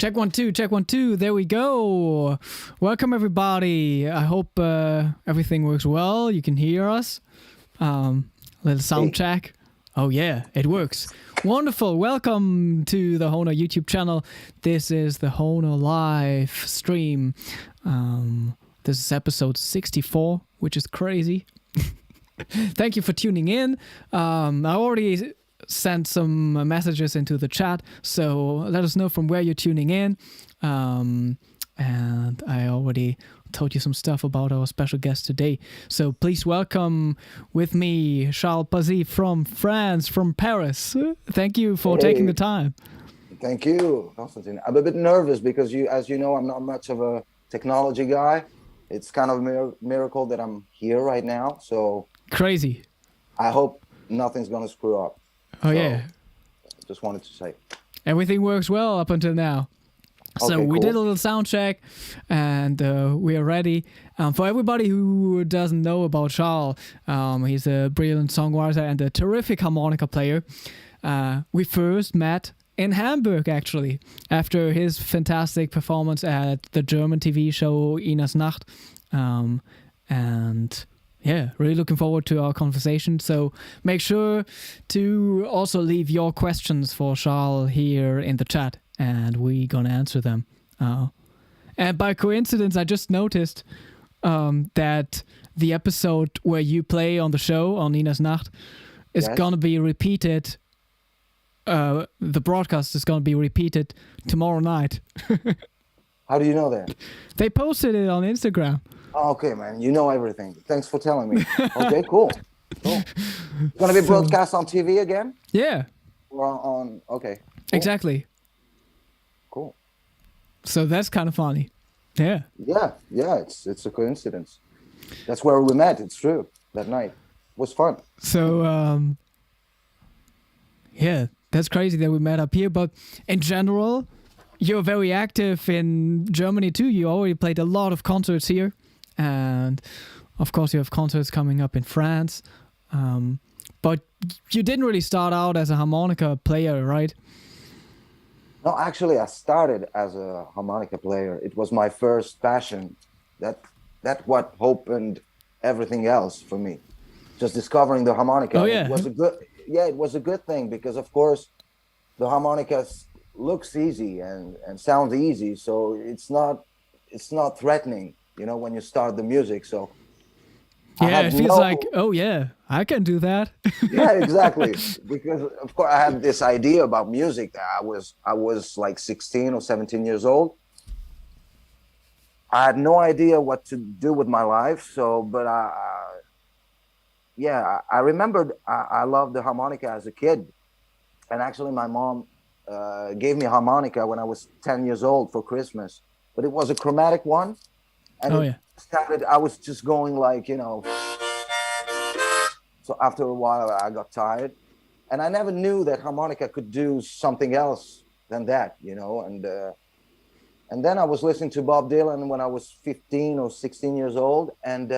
Check 1 2, check 1 2. There we go. Welcome everybody. I hope everything works well. You can hear us. Little sound check. Oh yeah, it works. Wonderful. Welcome to the Hohner YouTube channel. This is the Hohner live stream. This is episode 64, which is crazy. Thank you for tuning in. I already sent some messages into the chat, so let us know from where you're tuning in. And I already told you some stuff about our special guest today. So please welcome with me Charles Pasi from France, from Paris. Thank you for taking the time. Thank you, Konstantin. I'm a bit nervous because as you know, I'm not much of a technology guy. It's kind of a miracle that I'm here right now. So crazy. I hope nothing's gonna screw up. Oh, so, yeah. Just wanted to say. Everything works well up until now. So we did a little sound check and we are ready. For everybody who doesn't know about Charles, he's a brilliant songwriter and a terrific harmonica player. We first met in Hamburg, actually, after his fantastic performance at the German TV show Inas Nacht. And yeah, really looking forward to our conversation. So make sure to also leave your questions for Charles here in the chat, and we're gonna answer them. And by coincidence, I just noticed that the episode where you play on the show on Inas Nacht is gonna be repeated. The broadcast is gonna be repeated tomorrow night. How do you know that? They posted it on Instagram. Oh, okay, man. You know everything. Thanks for telling me. Okay, cool. It's gonna be broadcast on TV again? Yeah. Or on okay. Cool. Exactly. Cool. So that's kind of funny. Yeah. Yeah. It's a coincidence. That's where we met. It's true. That night it was fun. So yeah, that's crazy that we met up here. But in general, you're very active in Germany too. You already played a lot of concerts here. And of course you have concerts coming up in France, but you didn't really start out as a harmonica player, right? No, actually I started as a harmonica player. It was my first passion. That what opened everything else for me, just discovering the harmonica. Oh, yeah. It was a good thing because of course the harmonica looks easy and sounds easy, so it's not threatening, you know, when you start the music. So yeah, it feels like, oh yeah, I can do that. Yeah, exactly. Because of course I had this idea about music that I was like 16 or 17 years old. I had no idea what to do with my life. So, but I remembered I loved the harmonica as a kid. And actually my mom gave me a harmonica when I was 10 years old for Christmas, but it was a chromatic one. And I was just going like, you know, so after a while I got tired and I never knew that harmonica could do something else than that, you know, and then I was listening to Bob Dylan when I was 15 or 16 years old, and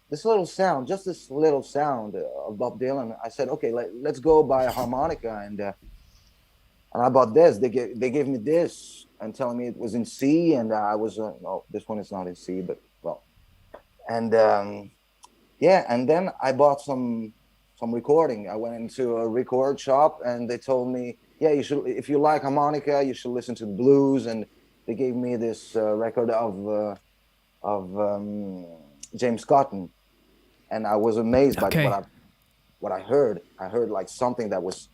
this little sound of Bob Dylan, I said, okay, let's go buy a harmonica, and I bought this. They gave me this and telling me it was in C, and I was no, this one is not in C, but well, and and then I bought some recording. I went into a record shop and they told me, yeah, you should, if you like harmonica, you should listen to blues, and they gave me this record of James Cotton, and I was amazed by what I heard. I heard like something that was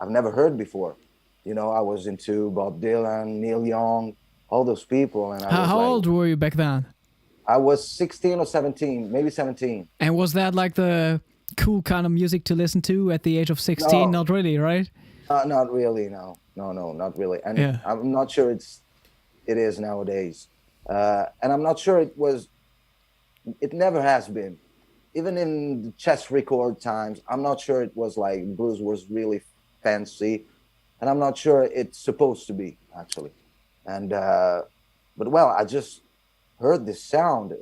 I've never heard before. You know, I was into Bob Dylan, Neil Young, all those people. And how old were you back then? I was 16 or 17, maybe 17. And was that like the cool kind of music to listen to at the age of 16? No. Not really, right? Not really, no, not really. And yeah. I'm not sure it is nowadays. And I'm not sure it never has been. Even in the chess record times, I'm not sure it was like blues was really fancy. And I'm not sure it's supposed to be, actually. And but well, I just heard this sound,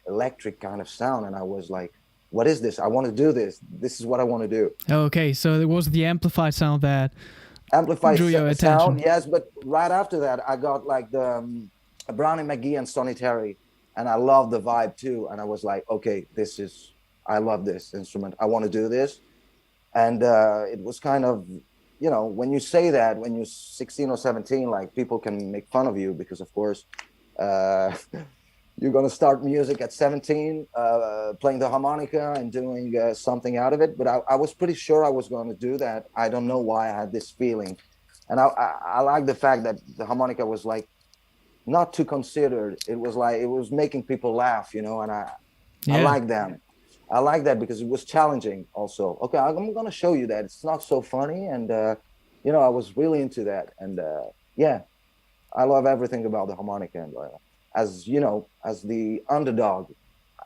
electric kind of sound, and I was like, what is this? I want to do this. This is what I want to do. Okay, so it was the amplified sound that amplify drew your sound, attention. yes, but right after that I got like the Brownie McGee and Sonny Terry, and I love the vibe too, and I was like, okay, I love this instrument, I want to do this. And it was kind of, you know, when you say that when you're 16 or 17, like people can make fun of you because of course you're going to start music at 17, playing the harmonica and doing something out of it. But I was pretty sure I was going to do that. I don't know why I had this feeling. And I like the fact that the harmonica was like not too considered. It was like, it was making people laugh, you know, and I like them. I like that because it was challenging also. Okay, I'm going to show you that it's not so funny. And, you know, I was really into that. And yeah, I love everything about the harmonica. And as you know, as the underdog,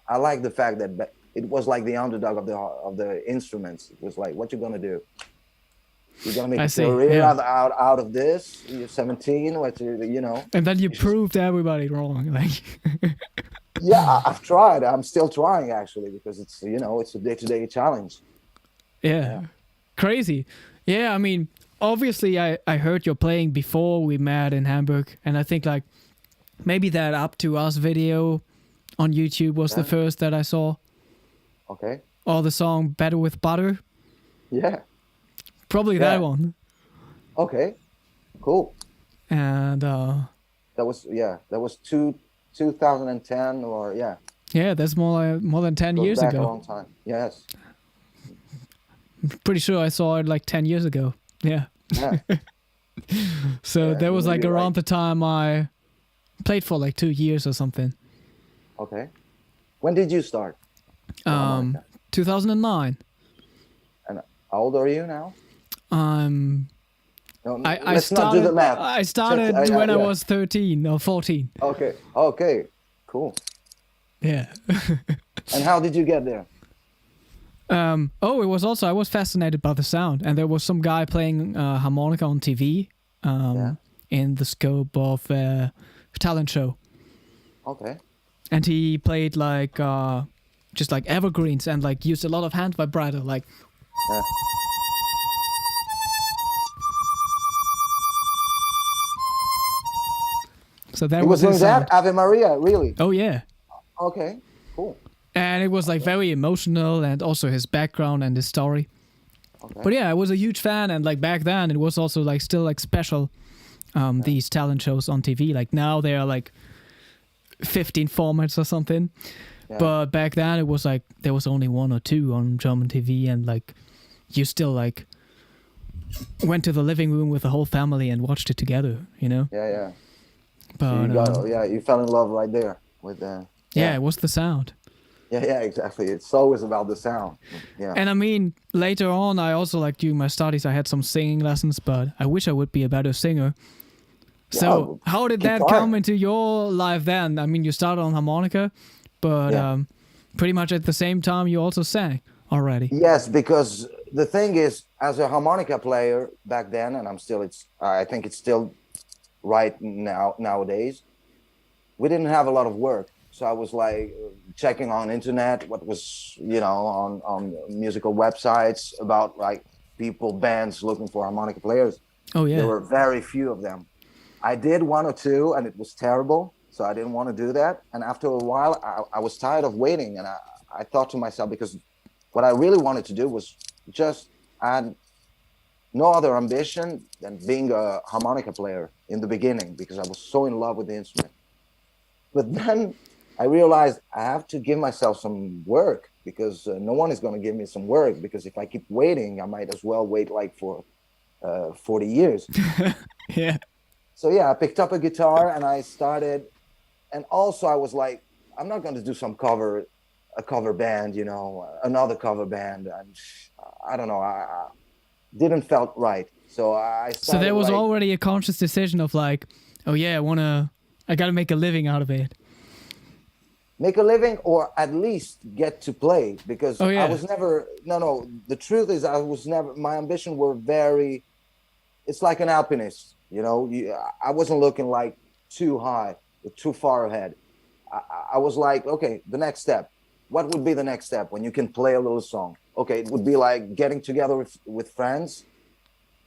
I like the fact that it was like the underdog of the instruments. It was like, what you gonna do? You're gonna make a career out of this. You're 17, what you know. And then you proved everybody wrong. Like, yeah, I've tried. I'm still trying actually because it's, you know, it's a day-to-day challenge. Yeah, crazy. Yeah, I mean, obviously, I heard your playing before we met in Hamburg, and I think like. Maybe that Up to Us video on YouTube was the first that I saw. Okay. Or the song Better with Butter. Yeah. Probably that one. Okay. Cool. And that was 2010 or yeah. Yeah, that's more than 10 years ago. A long time. Yes. I'm pretty sure I saw it like 10 years ago. Yeah. Yeah. So that was like around the time I played for like 2 years or something. Okay. When did you start? 2009. And how old are you now? No, let's started, not do the math. I started when I was 13 or 14. Okay. Okay. Cool. Yeah. And how did you get there? It was also, I was fascinated by the sound, and there was some guy playing harmonica on TV in the scope of talent show. Okay. And he played like just like evergreens and like used a lot of hand vibrato, like. Yeah. So that was doing that Ave Maria, really. Oh yeah. Okay. Cool. And it was like very emotional, and also his background and his story. Okay. But yeah, I was a huge fan, and like back then it was also like still like special. These talent shows on TV, like now they are like 15 formats or something, but back then it was like there was only 1 or 2 on German TV, and like you still like went to the living room with the whole family and watched it together, you know. Yeah. But so you fell in love right there with it was the sound. Yeah, exactly. It's always about the sound. Yeah. And I mean, later on, I also like during my studies, I had some singing lessons, but I wish I would be a better singer. So how did that come into your life then? I mean, you started on harmonica, but pretty much at the same time you also sang already. Yes, because the thing is, as a harmonica player back then, and I think it's still right nowadays, we didn't have a lot of work. So I was like checking on internet what was, you know, on musical websites about like bands looking for harmonica players. Oh yeah. There were very few of them. I did 1 or 2 and it was terrible. So I didn't want to do that. And after a while, I was tired of waiting. And I thought to myself, because what I really wanted to do was just add no other ambition than being a harmonica player in the beginning, because I was so in love with the instrument. But then I realized I have to give myself some work, because no one is going to give me some work, because if I keep waiting, I might as well wait like for 40 years. Yeah. So yeah, I picked up a guitar and I started, and also I was like, I'm not going to do a cover band, you know, another cover band. I don't know, I didn't felt right. So I started. So there was already a conscious decision of like, oh yeah, I got to make a living out of it. Make a living, or at least get to play, because I was never, the truth is my ambition were very, it's like an alpinist. You know, I wasn't looking like too high or too far ahead. I was like, okay, the next step. What would be the next step when you can play a little song? Okay, it would be like getting together with friends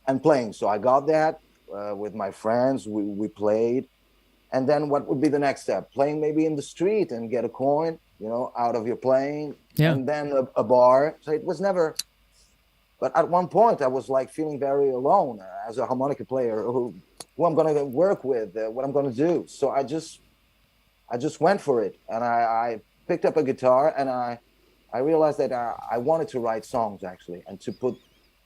and playing. So I got that with my friends. We played, and then what would be the next step? Playing maybe in the street and get a coin, out of your playing, Yeah. and then a bar. So it was never. But at one point, I was like feeling very alone as a harmonica player, who I'm going to work with, what I'm going to do. So I just went for it, and I picked up a guitar, and I realized that I wanted to write songs actually, and to put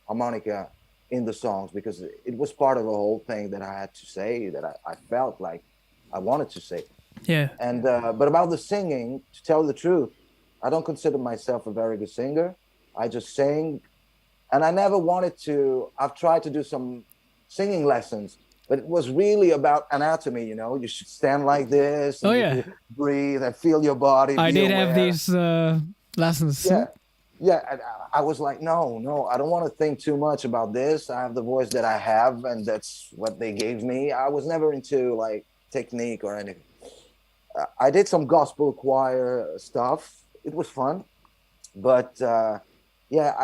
harmonica in the songs, because it was part of the whole thing that I had to say, that I felt like I wanted to say. Yeah. And but about the singing, to tell the truth, I don't consider myself a very good singer. I just sing, and I never wanted to. I've tried to do some singing lessons, but it was really about anatomy. You should stand like this, and Oh yeah. breathe and feel your body. I be did aware. have these lessons. Yeah. I was like, no, I don't want to think too much about this. I have the voice that I have, and that's what they gave me. I was never into like technique or anything. I did some gospel choir stuff. It was fun, but yeah.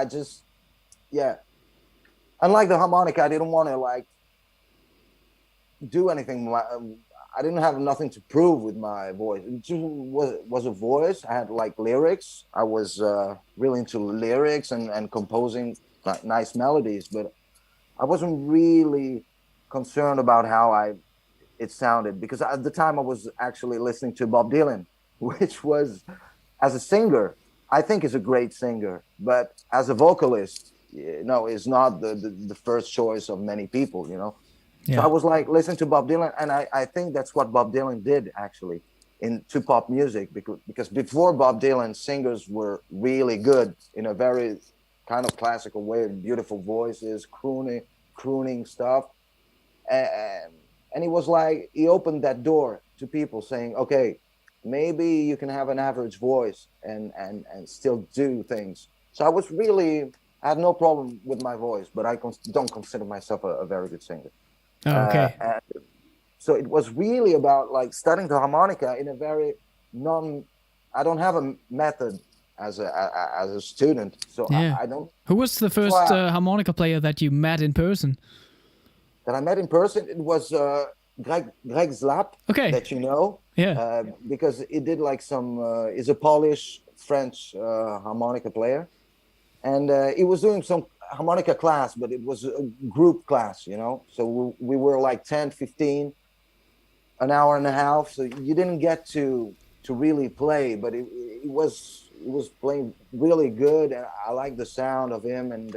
Unlike the harmonica, I didn't want to like do anything. I didn't have nothing to prove with my voice. It just was a voice. I had like lyrics. I was really into lyrics and composing nice melodies, but I wasn't really concerned about how it sounded, because at the time I was actually listening to Bob Dylan, which was, as a singer, I think is a great singer, but as a vocalist, is not the first choice of many people. Yeah. So I was like listening to Bob Dylan, and I think that's what Bob Dylan did actually into pop music, because before Bob Dylan, singers were really good in a very kind of classical way, beautiful voices, crooning stuff, and he was like, he opened that door to people saying, okay, maybe you can have an average voice and still do things. So I had no problem with my voice, but I don't consider myself a very good singer. Oh, okay. And so it was really about like studying the harmonica in a very I don't have a method as a student, so Yeah. I don't. Who was the first harmonica player that you met in person? That I met in person, it was Greg Zlap, Okay. that Yeah. because he did like some. He's a Polish French harmonica player, and he was doing some harmonica class, but it was a group class, So we were like 10, 15, an hour and a half. So you didn't get to really play, but it was playing really good, and I liked the sound of him, and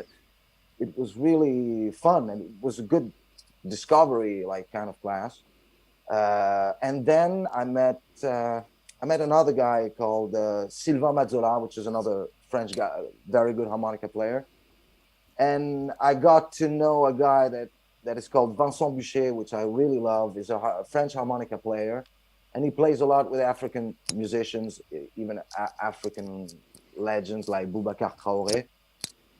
it was really fun, and it was a good discovery like kind of class. And then I met another guy called Sylvain Mazzola, which is another French guy, very good harmonica player. And I got to know a guy that is called Vincent Boucher, which I really love. He's a French harmonica player, and he plays a lot with African musicians, even African legends like Boubacar Traoré.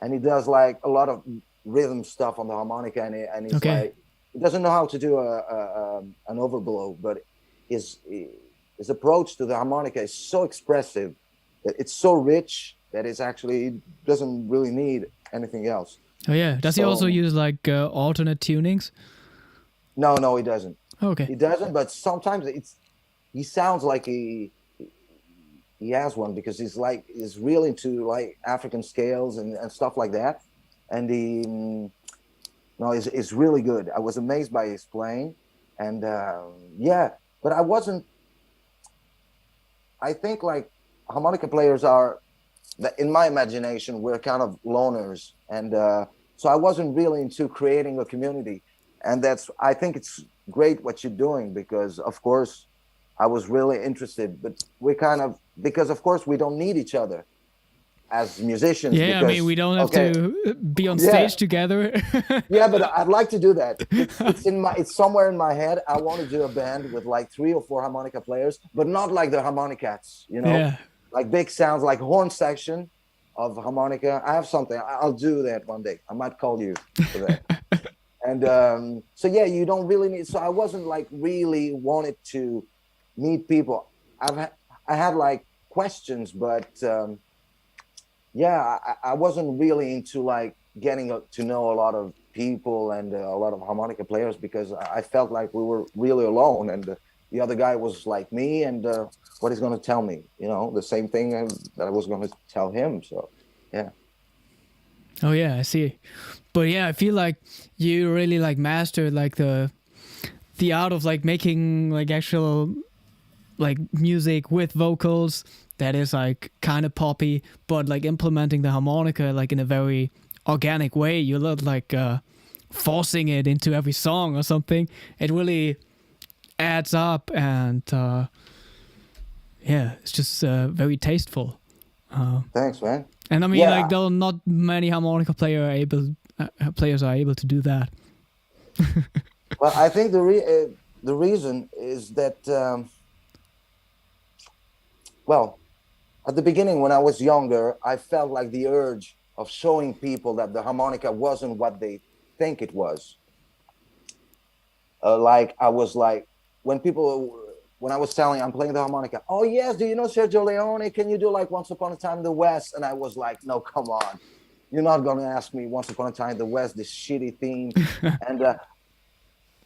And he does like a lot of rhythm stuff on the harmonica, and he's Okay. like, he doesn't know how to do an overblow, but his approach to the harmonica is so expressive, it's so rich that it's actually doesn't really need anything else. Oh yeah. Does he also use like alternate tunings? No, he doesn't. Okay. He doesn't, but sometimes he sounds like he has one, because he's really into like African scales and stuff like that, and it's really good. I was amazed by his playing, and but I wasn't. I think like harmonica players are, in my imagination, we're kind of loners, and so I wasn't really into creating a community, and I think it's great what you're doing, because of course I was really interested, but because of course we don't need each other as musicians. Yeah, because, I mean, we don't have to be on stage together. Yeah, but I'd like to do that. It's somewhere in my head. I want to do a band with like 3 or 4 harmonica players, but not like the Harmonicats, Yeah. like big sounds, like horn section of harmonica. I have something. I'll do that one day. I might call you for that. And so yeah, you don't really need. So I wasn't like really wanted to meet people. I had like questions, but I wasn't really into like getting to know a lot of people and a lot of harmonica players, because I felt like we were really alone, and the other guy was like me, and what he's going to tell me, you know, the same thing that I was going to tell him. So yeah. Oh yeah, I see. But yeah, I feel like you really like mastered like the art of like making like actual like music with vocals that is like kind of poppy, but like implementing the harmonica like in a very organic way. You're not like forcing it into every song or something. It really adds up, and yeah, it's just very tasteful. Thanks, man. And I mean, Yeah. like, though not many harmonica players are able to do that. Well, I think the reason is that well, at the beginning when I was younger, I felt like the urge of showing people that the harmonica wasn't what they think it was. Like I was like, when I was telling I'm playing the harmonica, oh yes, do you know Sergio Leone? Can you do like Once Upon a Time in the West? And I was like, no, come on, you're not gonna ask me Once Upon a Time in the West, this shitty theme.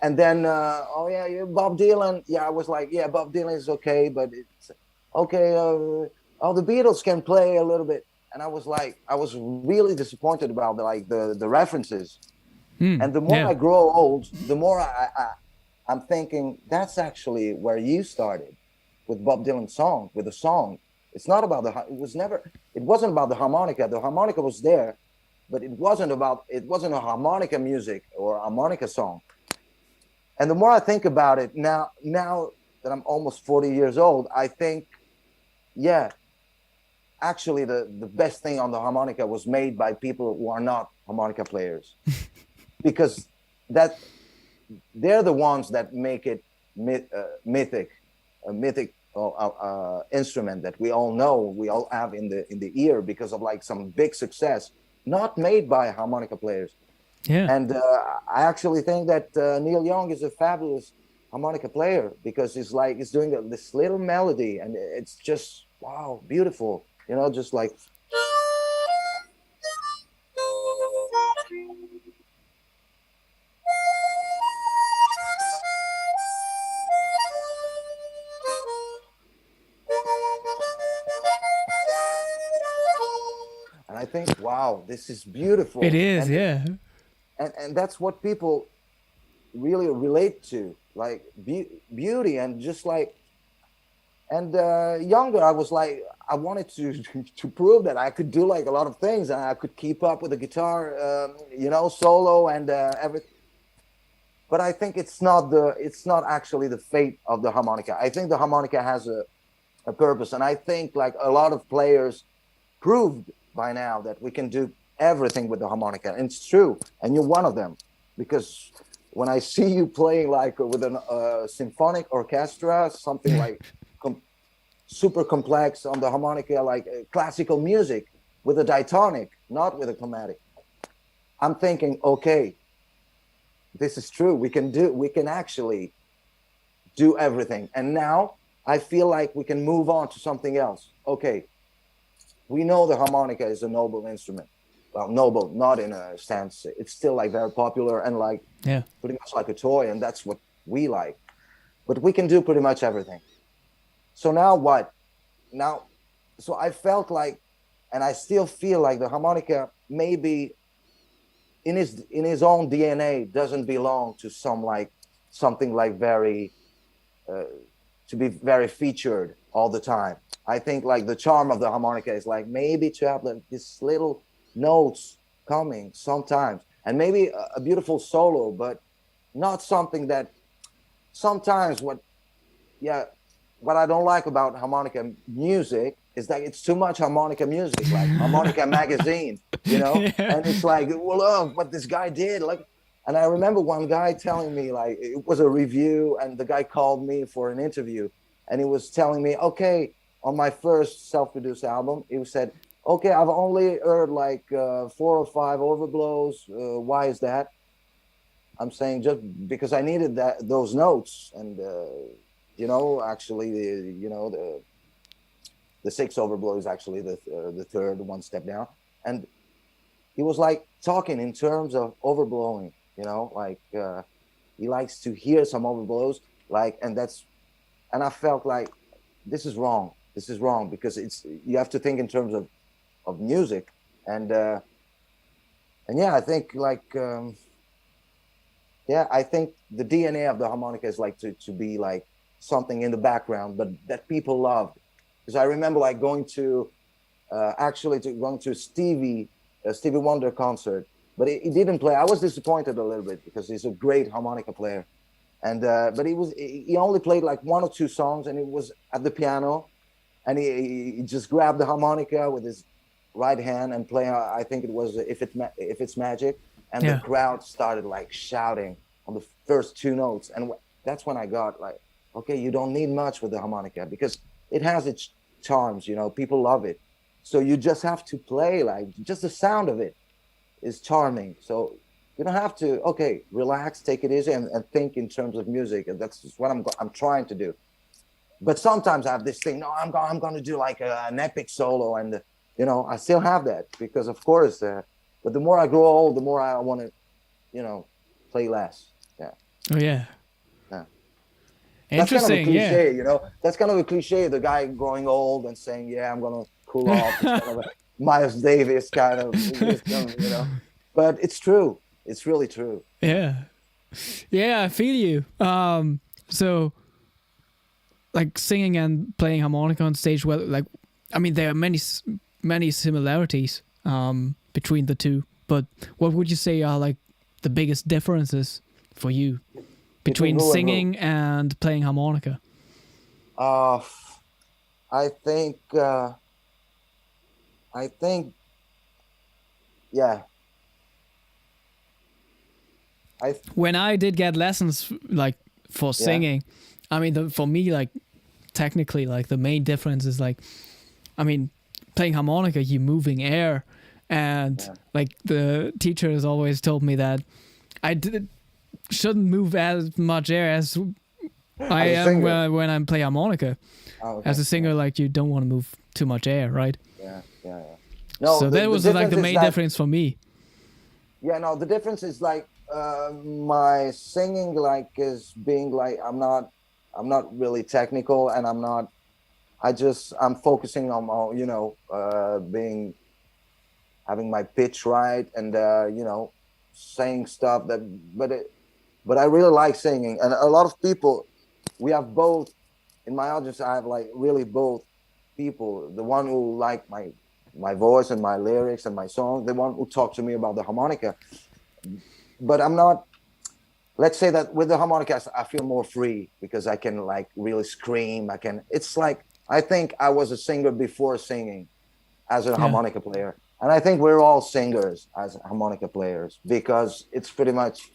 And then oh yeah, Bob Dylan. Yeah, I was like, yeah, Bob Dylan is okay, but it's okay. Oh, the Beatles can play a little bit. And I was like, I was really disappointed about the references. And the more Yeah. I grow old, the more I'm thinking that's actually where you started with Bob Dylan's song, with the song. It's not about it wasn't about the harmonica. The harmonica was there, but it wasn't a harmonica music or a harmonica song. And the more I think about it now that I'm almost 40 years old, I think, yeah, actually the best thing on the harmonica was made by people who are not harmonica players. Because that they're the ones that make it mythic instrument that we all know, we all have in the ear because of like some big success, not made by harmonica players. Yeah. And I actually think that Neil Young is a fabulous harmonica player, because he's doing this little melody, and it's just wow, beautiful, you know, just like. And I think, wow, this is beautiful. It is, yeah. And that's what people really relate to, like beauty, and just like. And younger, I was like, I wanted to prove that I could do like a lot of things, and I could keep up with the guitar, you know, solo and everything. But I think it's not actually the fate of the harmonica. I think the harmonica has a purpose, and I think like a lot of players proved by now that we can do everything with the harmonica, and it's true. And you're one of them, because when I see you playing like with a symphonic orchestra, something like super complex on the harmonica, like classical music with a diatonic, not with a chromatic, I'm thinking, okay, this is true. We can actually do everything. And now I feel like we can move on to something else. Okay, we know the harmonica is a noble instrument. Well, noble, not in a sense. It's still like very popular and like pretty much like a toy, and that's what we like. But we can do pretty much everything. So now what? Now, so I felt like, and I still feel like the harmonica maybe in his own DNA doesn't belong to something like very to be very featured all the time. I think like the charm of the harmonica is like maybe to have like these little notes coming sometimes, and maybe a beautiful solo, but not something that sometimes what I don't like about harmonica music is that it's too much harmonica music, like harmonica magazine, you know. And it's like, well, look what this guy did, like. And I remember one guy telling me, like, it was a review, and the guy called me for an interview, and he was telling me, okay, on my first self-produced album, he said, okay, I've only heard like 4 or 5 overblows. Why is that? I'm saying just because I needed those notes, and you know, actually, the 6 overblow is actually the third one step down, and he was like talking in terms of overblowing, you know, like he likes to hear some overblows, like, and I felt like this is wrong. This is wrong because you have to think in terms of music, and yeah, I think like I think the DNA of the harmonica is like to be like something in the background, but that people love. Because I remember like going to Stevie Wonder concert, but he didn't play. I was disappointed a little bit because he's a great harmonica player, and but he only played like one or two songs, and it was at the piano, and he just grabbed the harmonica with his right hand and play. I think it was If It's Magic, and the crowd started like shouting on the first two notes, and that's when I got like, okay, you don't need much with the harmonica because it has its charms, you know, people love it. So you just have to play, like, just the sound of it is charming. So you don't have to, okay, relax, take it easy, and think in terms of music. And that's just what I'm trying to do. But sometimes I have this thing, no, I'm going to do like an epic solo. And, you know, I still have that because, of course, but the more I grow old, the more I want to, you know, play less. Yeah. Oh, yeah. Yeah. Interesting, that's kind of a cliche, you know. That's kind of a cliche, the guy growing old and saying, yeah, I'm going to cool off. It's kind of a Miles Davis kind of, you know. But it's true. It's really true. Yeah. Yeah, I feel you. So, like, singing and playing harmonica on stage, well, like, I mean, there are many similarities between the two. But what would you say are, like, the biggest differences for you between singing and playing harmonica? I think, yeah. When I did get lessons, like, for singing, I mean, for me, like, technically, like, the main difference is, like, I mean, playing harmonica, you're moving air, and like the teacher has always told me that I shouldn't move as much air as I am when I'm playing harmonica. Oh, okay. As a singer, like, you don't want to move too much air, right? Yeah. No, so that was like the main difference for me. Yeah, no, the difference is like my singing, like, is being like I'm not really technical, and I'm focusing on you know, having my pitch right, and you know, saying stuff that, but I really like singing. And a lot of people, we have both in my audience. I have like really both people, the one who like my voice and my lyrics and my song, the one who talk to me about the harmonica. But I'm not, let's say that with the harmonica I feel more free because I can like really scream. It's like, I think I was a singer before singing as a harmonica player. And I think we're all singers as harmonica players because it's pretty much,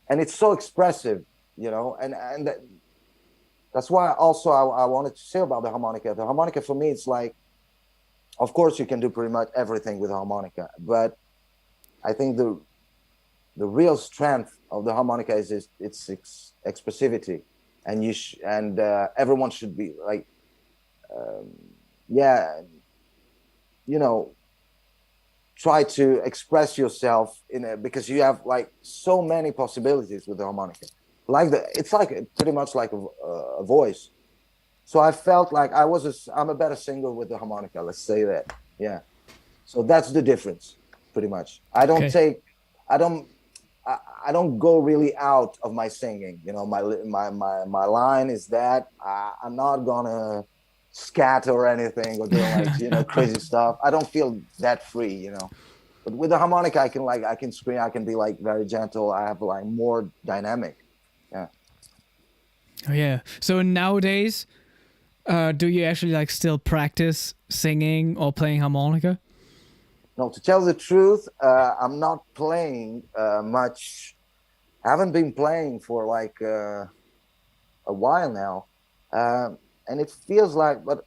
and it's so expressive, you know, and that's why also I wanted to say about the harmonica. The harmonica for me, it's like, of course you can do pretty much everything with a harmonica, but I think the real strength of the harmonica is its expressivity, and everyone should be like, you know, try to express yourself because you have like so many possibilities with the harmonica. It's like pretty much like a voice. So I felt like I'm a better singer with the harmonica. Let's say that, yeah. So that's the difference, pretty much. I don't go really out of my singing. You know, my line is that I'm not gonna scatter or anything or do like, you know, crazy stuff. I don't feel that free, you know. But with the harmonica, I can scream. I can be like very gentle. I have like more dynamic. Yeah. Oh yeah. So nowadays, do you actually like still practice singing or playing harmonica? No, to tell the truth, I'm not playing much. I haven't been playing for like a while now, and it feels like, but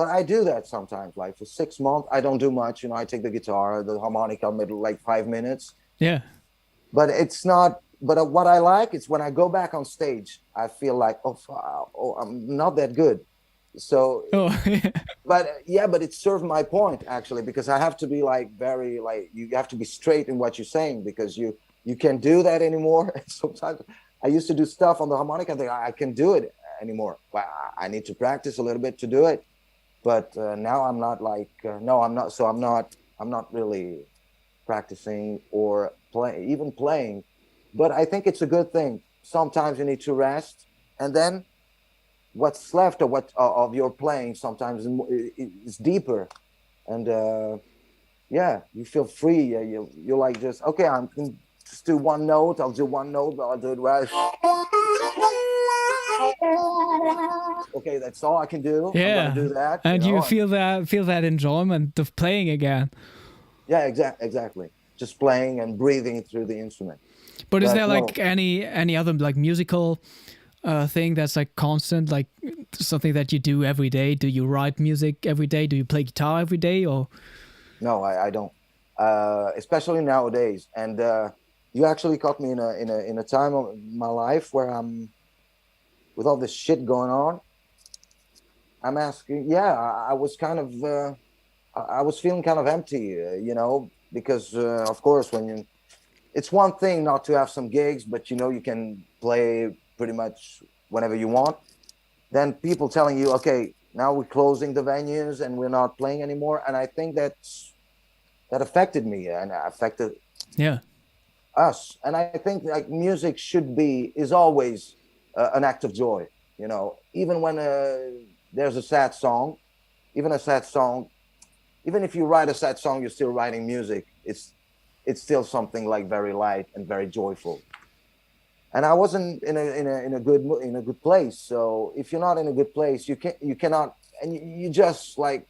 I do that sometimes. Like for 6 months, I don't do much. You know, I take the guitar, the harmonica, maybe like 5 minutes. Yeah. But it's not. But what I like is when I go back on stage, I feel like, oh, I'm not that good. So, Oh, yeah. but yeah, but it served my point actually, because I have to be like very like, you have to be straight in what you're saying, because you can't do that anymore. Sometimes I used to do stuff on the harmonica and I can't do it anymore. Well, I need to practice a little bit to do it, but now I'm not like no, I'm not. So I'm not really practicing or even playing. But I think it's a good thing. Sometimes you need to rest, and then what's left of what of your playing sometimes is deeper, and yeah, you feel free. You're like, just okay, I'm can just do one note. I'll do one note, but I'll do it right. Okay, that's all I can do. I'm gonna Yeah. do that, you And you know. And feel that enjoyment of playing again. yeah, exactly. Just playing and breathing through the instrument. But is there But no, like any other like musical thing that's like constant, like something that you do every day? Do you write music every day? Do you play guitar every day? Or no, I don't. Especially nowadays. And you actually caught me in a time of my life where I'm with all this shit going on. I'm asking. Yeah, I was kind of. I was feeling kind of empty, you know, because of course when you, it's one thing not to have some gigs, but you know you can play pretty much whenever you want. Then people telling you, okay, now we're closing the venues and we're not playing anymore, and I think that affected me and affected yeah, us. And I think like music is always an act of joy, you know, even when there's a sad song, even a sad song, even if you write a sad song, you're still writing music. It's still something like very light and very joyful. And I wasn't in a good place. So if you're not in a good place, you cannot, and you just like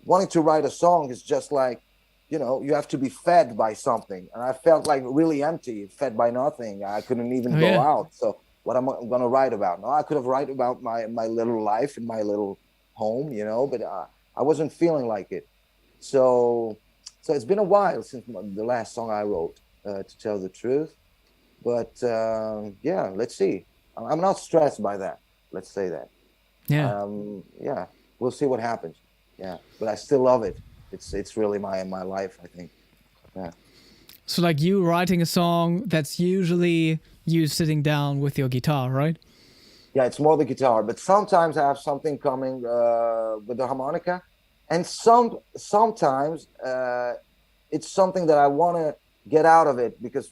wanting to write a song is just like, you know, you have to be fed by something. And I felt like really empty, fed by nothing. I couldn't even oh go yeah, out. So what am I going to write about? No, I could have write about my little life in my little home, you know, but I wasn't feeling like it. So, so it's been a while since the last song I wrote, to tell the truth. But yeah, let's see. I'm not stressed by that. Let's say that. yeah. Yeah, we'll see what happens. Yeah, but I still love it. It's really my life, I think. Yeah. So like you writing a song, that's usually you sitting down with your guitar, right? Yeah, it's more the guitar, but sometimes I have something coming with the harmonica, and sometimes it's something that I want to get out of it, because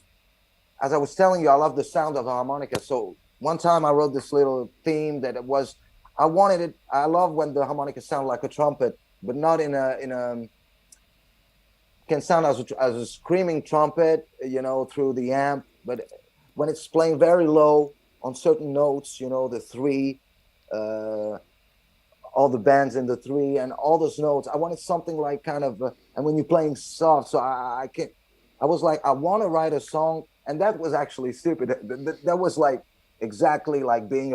as I was telling you, I love the sound of the harmonica. So one time I wrote this little theme that it was, I wanted it. I love when the harmonica sound like a trumpet, but not in a can sound as a screaming trumpet, you know, through the amp. But when it's playing very low on certain notes, you know, the three, uh, all the bands in the three, and all those notes, I wanted something like kind of, and when you're playing soft, so I can't. I was like, I want to write a song, and that was actually stupid. That was like exactly like being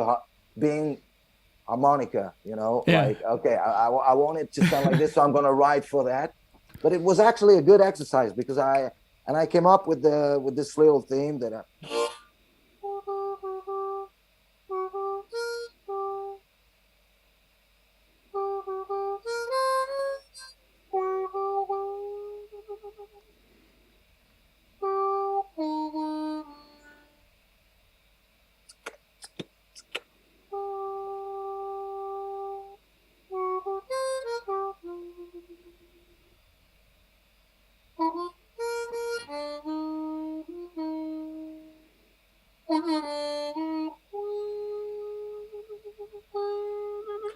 harmonica, you know, Yeah. like okay, I want it to sound like this, so I'm gonna write for that. But it was actually a good exercise, because I came up with this little theme that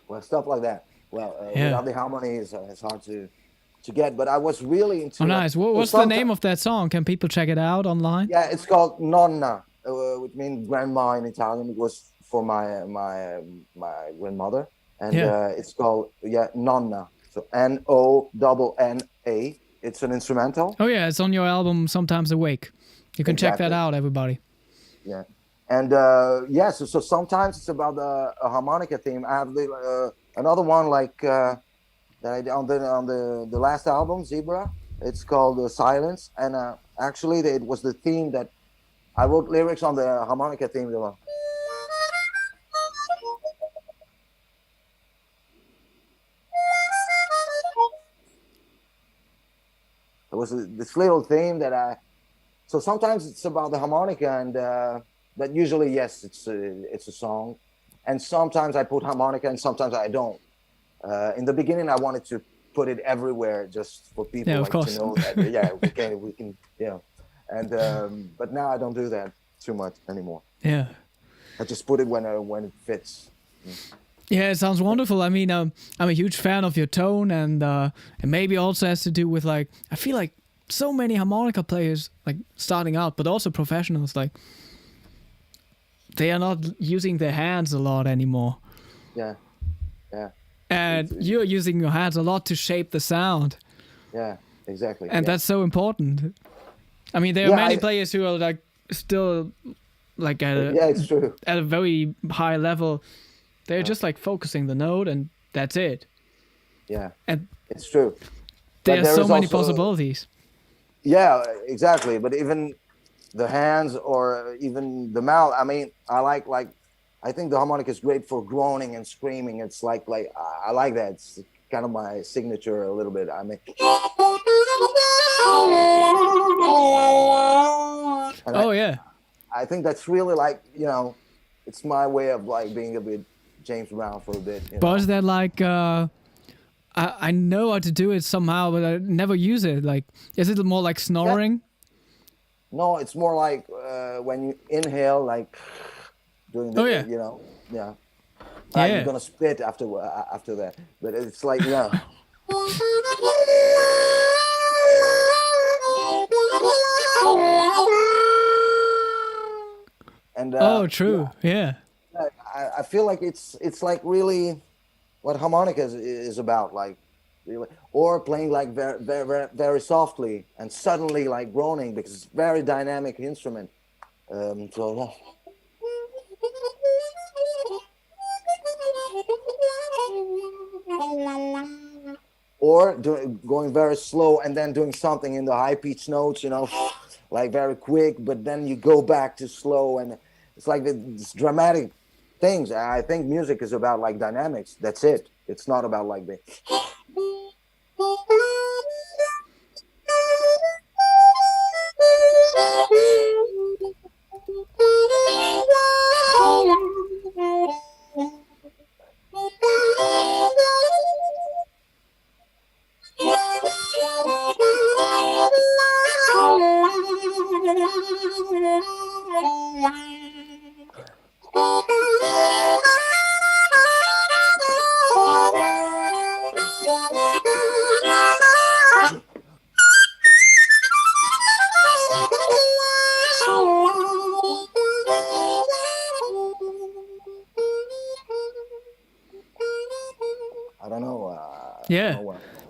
well, stuff like that. Well, Yeah. without the harmony, it's hard to get. But I was really Oh, into like, nice. so What's the name of that song? Can people check it out online? yeah, it's called Nonna, which means grandma in Italian. It was for my grandmother, and Yeah. it's called, yeah, Nonna. So Nonna. It's an instrumental. Oh yeah, it's on your album Sometimes Awake. You can check that Exactly. out, everybody. Yeah. And yeah, so sometimes it's about a harmonica theme. I have another one like that I did on the last album, Zebra. It's called Silence, and actually it was the theme that I wrote lyrics on, the harmonica theme. They were, was this little theme that so sometimes it's about the harmonica, and but usually, yes, it's a song. And sometimes I put harmonica and sometimes I don't. In the beginning, I wanted to put it everywhere just for people to know that, we can, And but now I don't do that too much anymore. Yeah. I just put it when it fits. Yeah, it sounds wonderful. I mean, I'm a huge fan of your tone, and maybe also has to do with I feel like so many harmonica players starting out, but also professionals, they are not using their hands a lot anymore. Yeah. And you're using your hands a lot to shape the sound. Yeah, exactly. And that's so important. I mean, there are many players who are still it's true. At a very high level. They're just focusing the note and that's it. Yeah, and it's true. There are so many possibilities. Yeah, exactly. But even the hands or even the mouth, I mean, I think the harmonica is great for groaning and screaming. It's I like that. It's kind of my signature a little bit. I mean, I think that's really it's my way of being a bit James Brown for a bit. But is that I know how to do it somehow, but I never use it. Is it more like snoring? Yeah. No, it's more when you inhale, doing the, you're gonna spit after that, but it's and true, yeah. I feel like it's really what harmonica is about, really, or playing very, very, very softly and suddenly groaning, because it's a very dynamic instrument. Or going very slow and then doing something in the high pitched notes, very quick, but then you go back to slow, and it's this dramatic things. I think music is about dynamics. That's it. It's not about the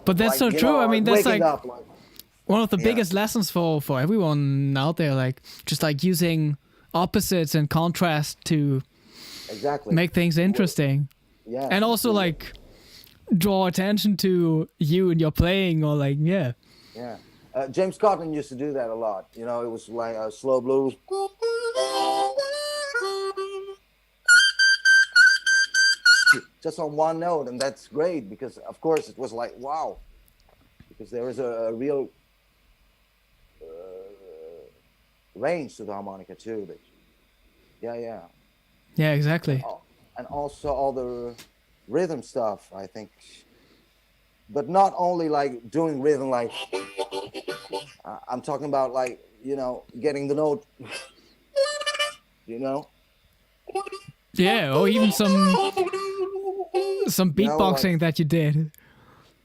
But that's so true. I mean, that's up, one of the biggest lessons for everyone out there, just using opposites and contrast to make things interesting. Yeah. And also draw attention to you and your playing, or Yeah. James Cotton used to do that a lot. It was a slow blues. Just on one note, and that's great, because of course it was wow, because there is a real range to the harmonica too. Yeah, exactly. And also all the rhythm stuff, I think, but not only doing rhythm, I'm talking about getting the note, Yeah, or even some beatboxing that you did.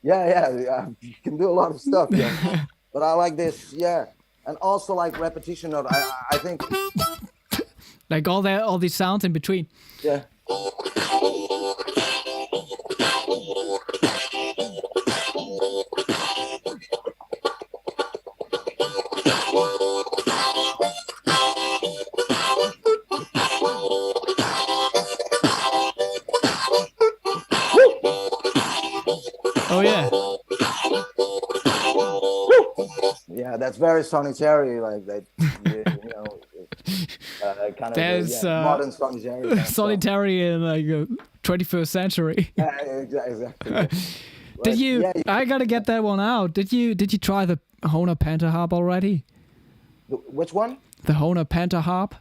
Yeah, you can do a lot of stuff, yeah. But I like this, yeah. And also repetition note, I think. all these sounds in between. Yeah. Oh yeah. Yeah, that's very solitary, that. Kind of modern solitary. Solitary in 21st century. Yeah, exactly. Did you? I gotta get that one out. Did you try the Hohner Pentaharp already? Which one? The Hohner Pentaharp?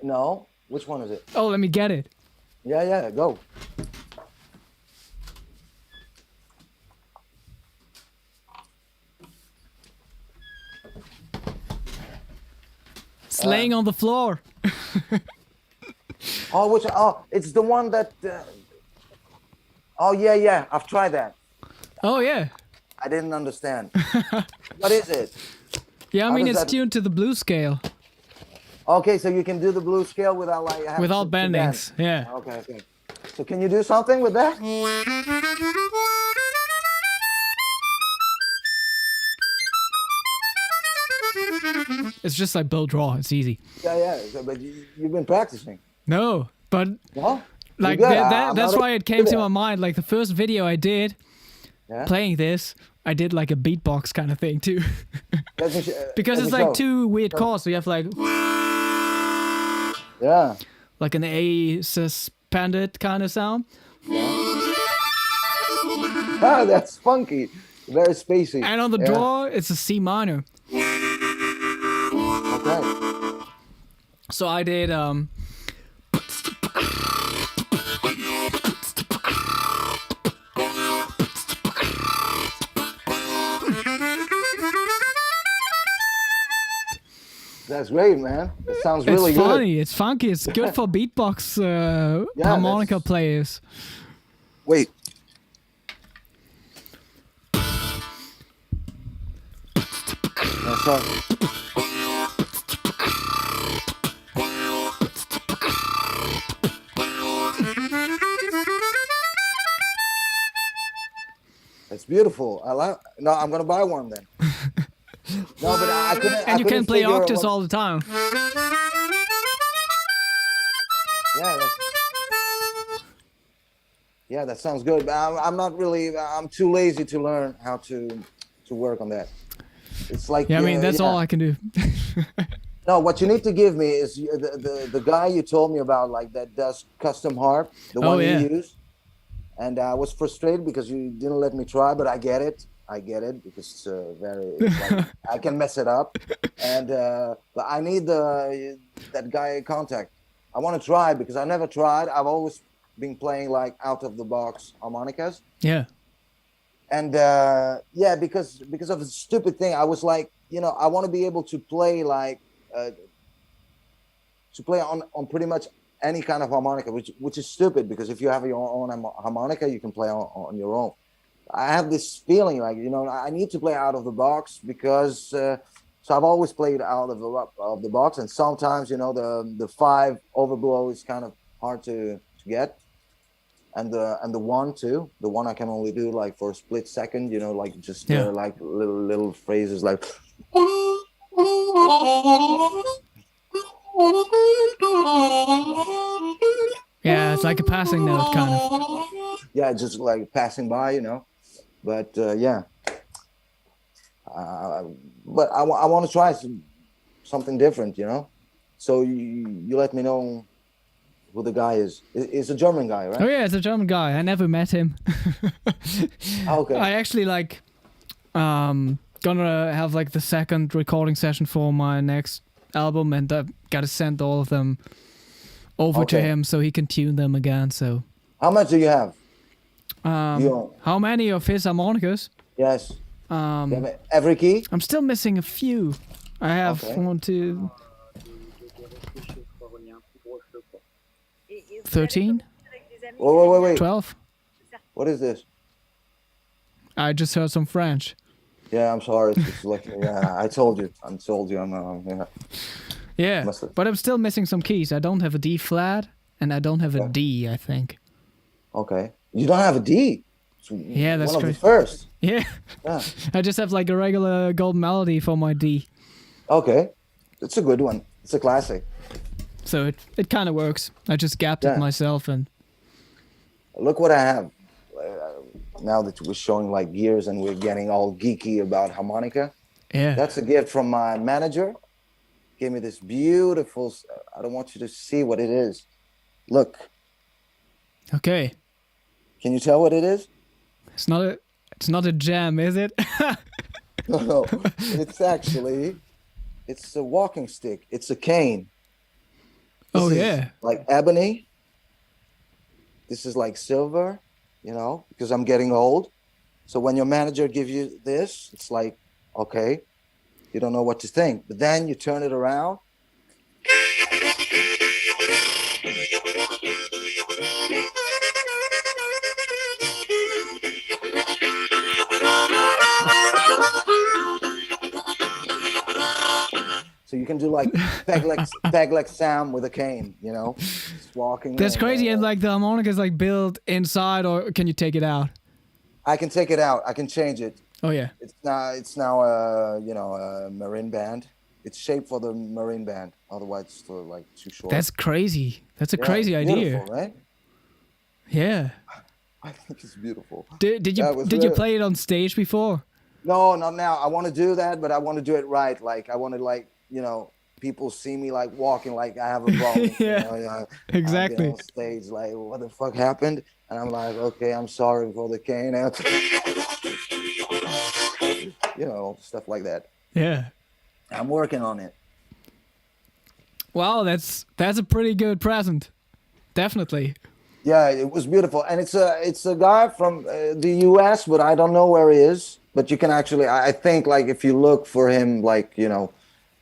No. Which one is it? Oh, let me get it. Yeah, go. It's laying on the floor. Oh, it's the one that. Oh yeah, I've tried that. Oh yeah. I didn't understand. What is it? Yeah, I How mean does it's that- tuned to the blues scale Okay, so you can do the blues scale without like having without to bend. bendings. Yeah. Okay. So can you do something with that? It's just like bow draw. It's easy. Yeah. So, but you've been practicing. No, but No? like You're good. I'm that's not why it came to good my at- mind. Like the first video I did Yeah. playing this, I did like a beatbox kind of thing too. Let me sh- Because let it's me like show. two weird chords. So you have like Yeah. an A suspended kind of sound. Ah, that's funky. Very spacey. And on the Yeah. draw, it's a C minor. Okay. So I did That's great, man. It sounds it's really good. funny, it's funky, it's good for beatbox harmonica that's- players. Wait. Sorry. That's beautiful. I like. No, I'm gonna buy one then. No, but I couldn't. And you can play figure octaves what- all the time. Yeah, that sounds good. But I'm not really. I'm too lazy to learn how to work on that. It's like. Yeah, I mean that's yeah. all I can do. No, what you need to give me is the guy you told me about, like that does custom harp, the Oh, one yeah. you use. And I was frustrated because you didn't let me try, but I get it because it's it's like, I can mess it up. And but I need that guy contact. I want to try because I never tried. I've always been playing like out of the box harmonicas. Yeah. And yeah, because of a stupid thing, I was like, I want to be able to play like on pretty much any kind of harmonica, which is stupid because if you have your own harmonica, you can play on your own. I have this feeling like I need to play out of the box because so I've always played out of the box, and sometimes the 5 overblow is kind of hard to get. And the one too. The one I can only do like for a split second, like just like little phrases like. Yeah, it's like a passing note kind of. Yeah, just like passing by, But yeah. But I want to try something different, So you let me know who the guy is. It's a German guy, right? Oh yeah, it's a German guy. I never met him. Okay. I actually gonna have like the second recording session for my next album, and I've gotta send all of them over to Okay. him so he can tune them again. So How much do you have? how many of his harmonicas? Yes. You have every key? I'm still missing a few. I have Okay. 1, 2, 13, Wait. 12. What is this? I just heard some French. Yeah, I'm sorry. It's just like, yeah, I told you. I'm yeah. Yeah, Must have- but I'm still missing some keys. I don't have a D flat, and I don't have a D, I think. Okay. You don't have a D? It's Yeah, that's one of true. the first. Yeah, Yeah. I just have like a regular gold melody for my D. Okay. It's a good one. It's a classic. So it kind of works. I just gapped Yeah. it myself, and Look what I have. Now that we're showing like gears and we're getting all geeky about harmonica. yeah. That's a gift from my manager. Gave me this beautiful. I don't want you to see what it is. Look. Okay. Can you tell what it is? It's not a jam, is it? No. It's a walking stick. It's a cane. This is like ebony. This is like silver, because I'm getting old. So when your manager gives you this, it's like, okay, you don't know what to think. But then you turn it around. So you can do like peg leg Sam with a cane, just walking. That's crazy. And like the harmonica is like built inside, or can you take it out? I can take it out. I can change it. Oh yeah. It's now a marine band. It's shaped for the marine band. Otherwise, it's still like too short. That's crazy. That's a crazy idea. Right? Yeah. I think it's beautiful. Did you play it on stage before? No, not now. I want to do that, but I want to do it right. Like I want to people see me like walking like I have a problem. Yeah. Exactly. On stage like, what the fuck happened? And I'm like, okay, I'm sorry for the cane. Stuff like that. Yeah. I'm working on it. Wow, that's a pretty good present. Definitely. Yeah, it was beautiful, and it's a guy from the U.S., but I don't know where he is. But you can actually, I think, like if you look for him, like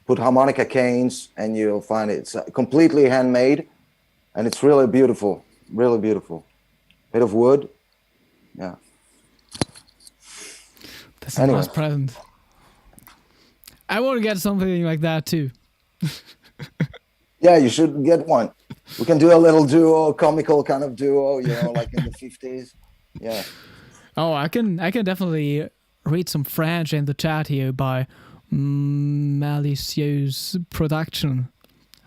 put harmonica canes, and you'll find it's completely handmade, and it's really beautiful, really beautiful. Bit of wood, yeah. That's a nice present. I want to get something like that too. Yeah, you should get one. We can do a little duo, comical kind of duo, like in the 50s. Yeah. Oh, I can definitely read some French in the chat here by Malicious Production.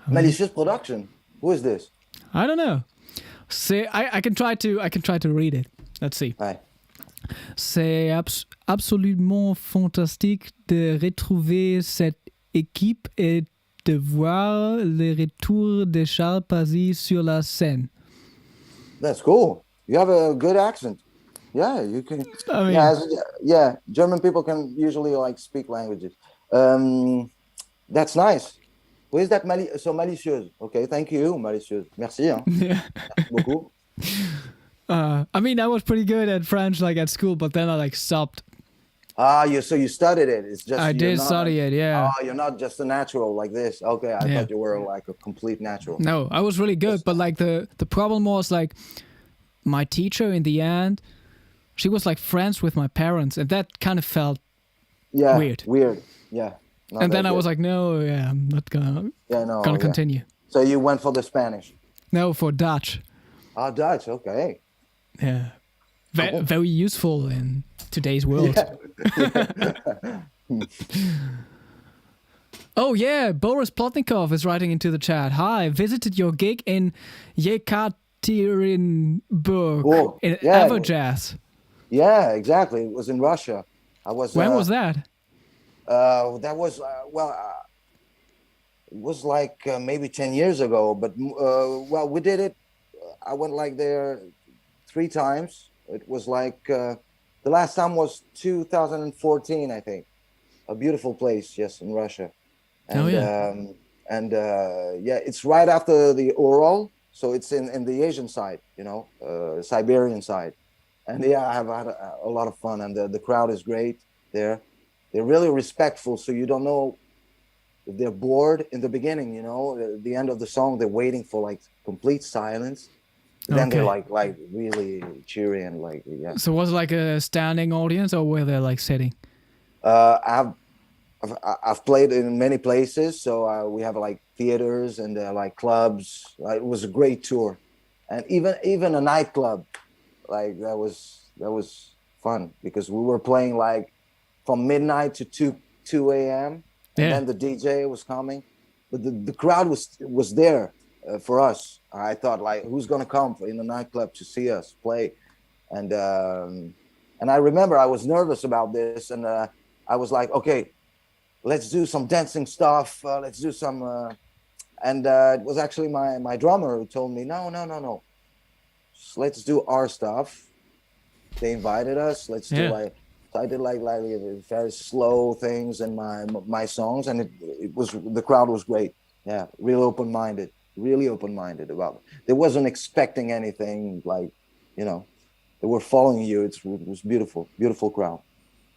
Malicious Production. Who is this? I don't know. C'est, I can try to read it. Let's see. Hi. C'est absolument fantastique de retrouver cette équipe et de voir le retour de Charles Pasi sur la scène. That's cool. You have a good accent. Yeah, you can. I mean, yeah, German people can usually like speak languages. That's nice. Who is that? Malicieuse. Okay, thank you, Malicieuse. Merci. Hein. Yeah. Merci beaucoup. I mean, I was pretty good at French, like at school, but then I like stopped. So you studied it. It's just I did study it, yeah. Oh, you're not just a natural like this. Okay, I thought you were like a complete natural. No, I was really good, but like the problem was like my teacher in the end, she was like friends with my parents, and that kind of felt weird. Yeah. And then I was like, no, I'm not gonna continue. So you went for the Spanish? No, for Dutch. Ah, Dutch, okay. Yeah. Very useful in today's world. Yeah. Oh yeah, Boris Plotnikov is writing into the chat. Hi, visited your gig in Yekaterinburg in Everjazz. Yeah, exactly. It was in Russia. When was that? That was it was like maybe 10 years ago. But we did it. I went like there 3 times. It was like the last time was 2014, I think. A beautiful place, yes, in Russia. And, it's right after the Ural, so it's in the Asian side, Siberian side. And I have had a lot of fun, and the crowd is great there. They're really respectful, so you don't know if they're bored in the beginning, the end of the song, they're waiting for like complete silence. Then they're like really cheery and like, yeah. So was it like a standing audience, or were they like sitting? I've played in many places, so we have like theaters and like clubs. It was a great tour, and even a nightclub, like that was fun because we were playing like from midnight to 2 a.m. and then the DJ was coming, but the crowd was there for us. I thought like, who's gonna come in the nightclub to see us play, and I remember I was nervous about this, and I was like, okay, let's do some dancing stuff. Let's do some, and it was actually my drummer who told me, no, let's do our stuff. They invited us. Let's do like So I did like very slow things in my songs, and it was, the crowd was great. Yeah, real really open-minded about it. They wasn't expecting anything, like, you know, they were following you. It was beautiful crowd.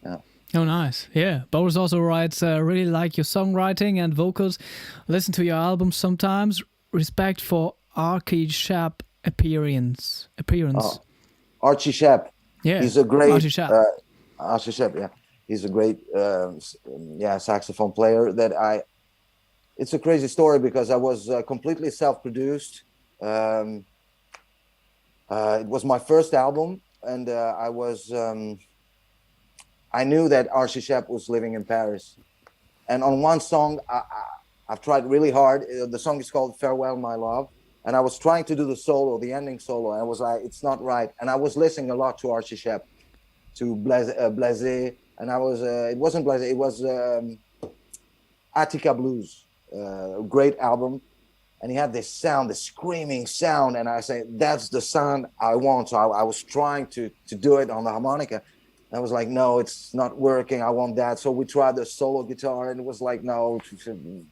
Yeah. Oh, nice. Yeah. Boris also writes, really like your songwriting and vocals. Listen to your albums sometimes. Respect for Archie Shepp appearance. Archie Shepp. Yeah. He's a great Archie Shepp. Archie Shepp, yeah. He's a great saxophone player it's a crazy story because I was completely self-produced. It was my first album, and I knew that Archie Shepp was living in Paris. And on one song, I've tried really hard. The song is called Farewell, My Love. And I was trying to do the solo, the ending solo. And I was like, it's not right. And I was listening a lot to Archie Shepp, to Blasé. And it wasn't Blasé, it was Attica Blues, great album. And he had this sound, this screaming sound. And I say, that's the sound I want. So I was trying to do it on the harmonica. I was like, no, it's not working. I want that. So we tried the solo guitar, and it was like, no,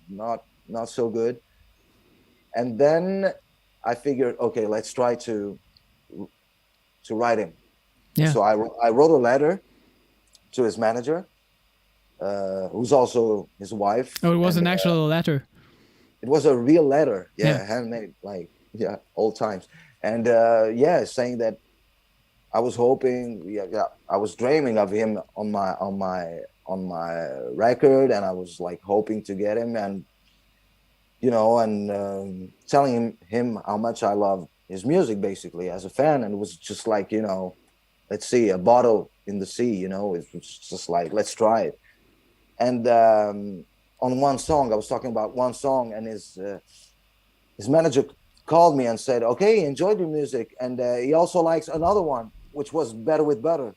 not so good. And then I figured, okay, let's try to write him. Yeah. So I wrote a letter to his manager, who's also his wife. Oh, it was an actual letter. It was a real letter, handmade, old times, and saying that I was hoping, I was dreaming of him on my record, and I was like hoping to get him, and telling him how much I love his music, basically, as a fan. And it was just like, let's see, a bottle in the sea, it was just like, let's try it. And on one song, I was talking about one song, and his manager called me and said, okay, he enjoyed your music, and he also likes another one, which was Better with Butter.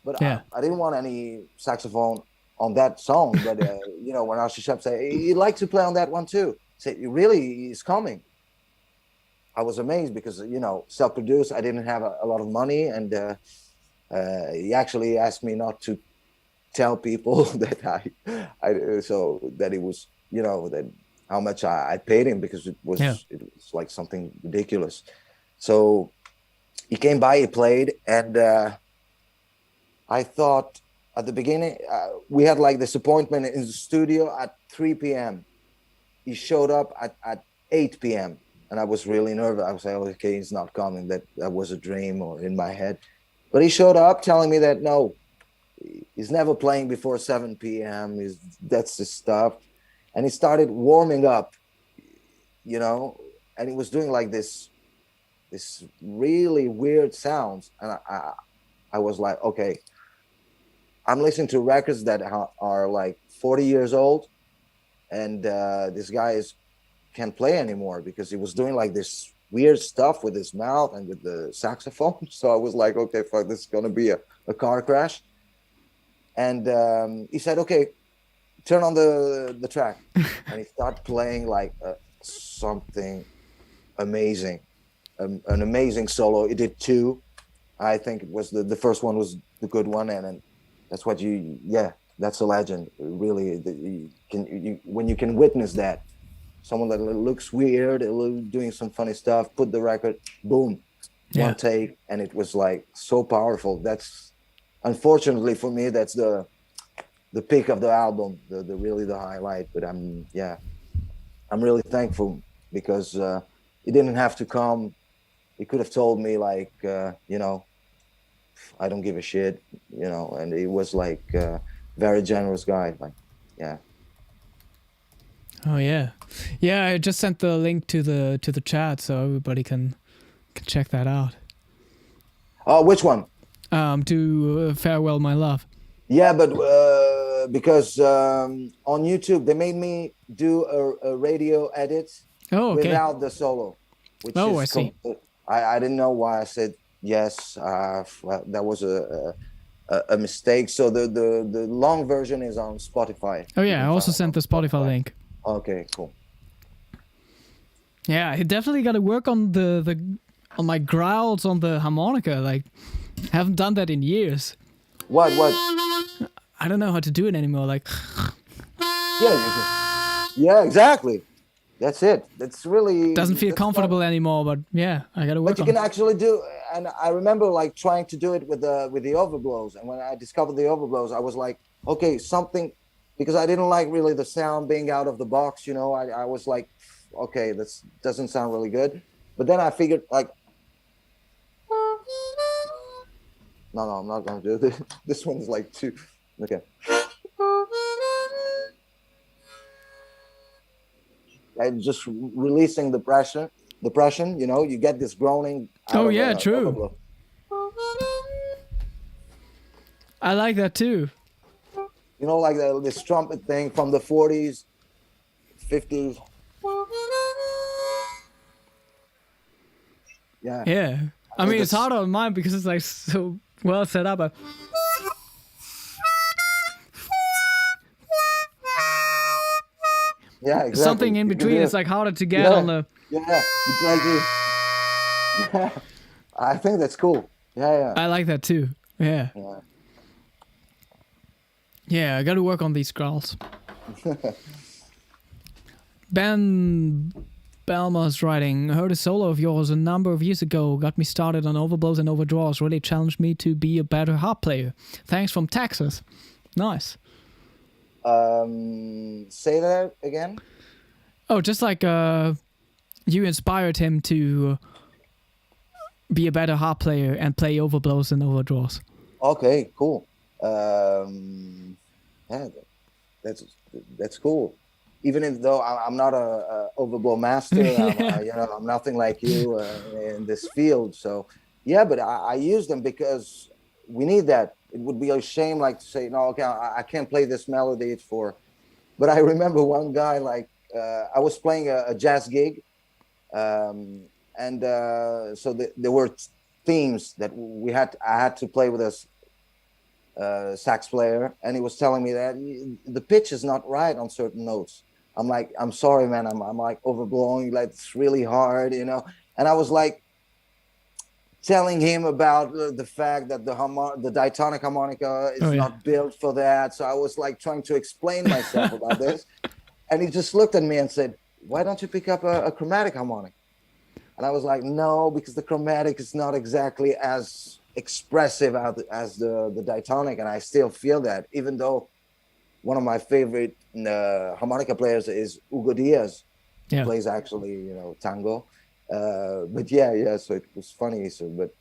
But I didn't want any saxophone on that song. But, when Archie Shepp said, he'd like to play on that one too. I said, really, he's coming. I was amazed because, self-produced, I didn't have a lot of money. And he actually asked me not to tell people that that it was, that how much I paid him, because it was like something ridiculous. So he came by, he played, and I thought at the beginning, we had like this appointment in the studio at 3 p.m. He showed up at 8 p.m. and I was really nervous. I was like, okay, he's not coming. That was a dream or in my head. But he showed up telling me that, no, he's never playing before 7 p.m. That's his stuff. And he started warming up, and he was doing like this really weird sounds. And I was like, okay, I'm listening to records that are like 40 years old, and this guy can't play anymore, because he was doing like this weird stuff with his mouth and with the saxophone. So I was like, okay, fuck, this is gonna be a car crash. And he said, okay, turn on the track. And he started playing like something amazing, an amazing solo. He did two. I think it was the first one was the good one, and that's what that's a legend. Really, when you can witness that, someone that looks weird, doing some funny stuff, put the record, boom, one take, and it was like so powerful. That's, unfortunately for me, that's the peak of the album, the really the highlight. But I'm really thankful, because he didn't have to come. He could have told me like, I don't give a shit, and he was like very generous guy. Like, yeah. Oh yeah. Yeah, I just sent the link to the chat so everybody can check that out. Oh, which one? To Farewell, My Love. Yeah, but because on YouTube they made me do a radio edit without the solo. Which I see. I didn't know why I said yes. That was a mistake. So the long version is on Spotify. Oh yeah, I also sent the Spotify link. Okay, cool. Yeah, I definitely got to work on on my growls on the harmonica. Like, I haven't done that in years. What? I don't know how to do it anymore. Like, Yeah, exactly. That's it. That's really doesn't feel that's comfortable anymore. But yeah, I gotta work But you on can it. actually do, and I remember like trying to do it with the overblows. And when I discovered the overblows, I was like, okay, something, because I didn't like really the sound being out of the box. You know, I was like, okay, this doesn't sound really good. But then I figured like, no, I'm not gonna do this. This one's like too, okay. And just releasing the pressure, you know, you get this groaning out Oh of yeah, a true. overblow. I like that too. You know, like this trumpet thing from the 40s, 50s. Yeah. Yeah. I mean, it's harder on mine because it's like so well set up. Yeah, exactly. Something in between. It's like harder to get on the. Yeah, it's like yeah. I think that's cool. Yeah. I like that too. Yeah. Yeah, I got to work on these growls. Ben Belmer's writing, heard a solo of yours a number of years ago, got me started on overblows and overdraws, really challenged me to be a better harp player. Thanks from Texas. Nice. Say that again? Oh, just like you inspired him to be a better harp player and play overblows and overdraws. Okay, cool. Yeah, that's cool. Even though I'm not a overblow master, I'm nothing like you in this field. So yeah, but I use them because we need that. It would be a shame, like to say, no, okay, I can't play this melody. It's for. But I remember one guy, like I was playing a jazz gig, and so there were themes that I had to play with a sax player, and he was telling me that the pitch is not right on certain notes. I'm like, I'm sorry, man. I'm like overblowing, like it's really hard, you know. And I was like telling him about the fact that the diatonic harmonica is not built for that. So I was like trying to explain myself about this, and he just looked at me and said, "Why don't you pick up a chromatic harmonic?" And I was like, "No, because the chromatic is not exactly as expressive as the diatonic, and I still feel that, even though." One of my favorite harmonica players is Hugo Diaz. Yeah. Plays actually, tango. But yeah. So it was funny. So, but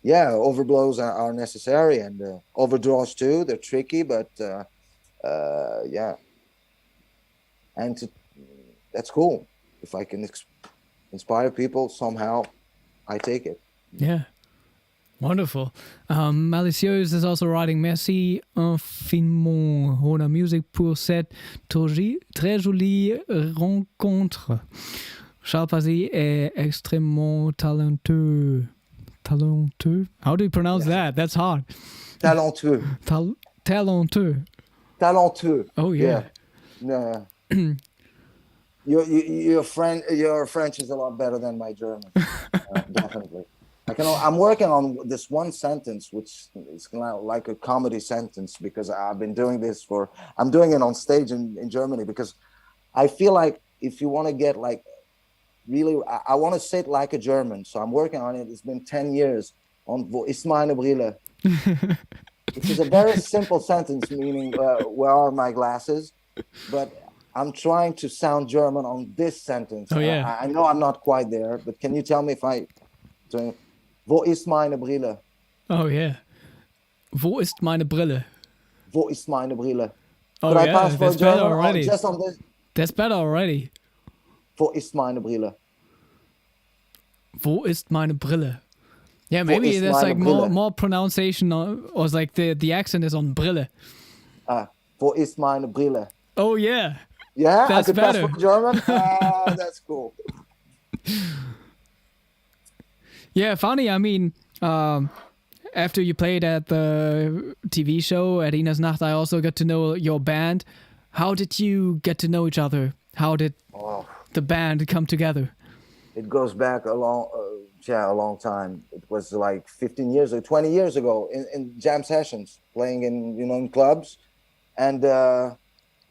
overblows are necessary, and overdraws too. They're tricky, but yeah. And that's cool. If I can inspire people somehow, I take it. Yeah. Wonderful. Malicieuse is also writing Merci infiniment. Hohner music pour cette très jolie rencontre. Charles Pasi est extrêmement talentueux. Talentueux? How do you pronounce that? That's hard. Talentueux. Talentueux. Talentueux. Oh yeah. No. Your French is a lot better than my German. Definitely. I'm working on this one sentence, which is like a comedy sentence, because I've been doing this I'm doing it on stage in Germany, because I feel like if you want to get like really, I want to say it like a German. So I'm working on it. It's been 10 years on Wo ist meine Brille? Which is a very simple sentence, meaning where are my glasses? But I'm trying to sound German on this sentence. Oh, yeah. I know I'm not quite there, but can you tell me if I do Wo ist meine Brille? Oh yeah. Wo ist meine Brille? Wo ist meine Brille? Oh Could I yeah, pass for that's German better already. just on this? That's better already. Wo ist meine Brille? Wo ist meine Brille? Yeah, maybe there's like more pronunciation, or like the accent is on Brille. Wo ist meine Brille? Oh yeah. Yeah, that's I could better. pass for German. That's cool. Yeah, funny. I mean, after you played at the TV show at Ines Nacht, I also got to know your band. How did you get to know each other? How did the band come together? It goes back a yeah, a long time. It was like 15 years or 20 years ago in jam sessions, playing in, in clubs. And there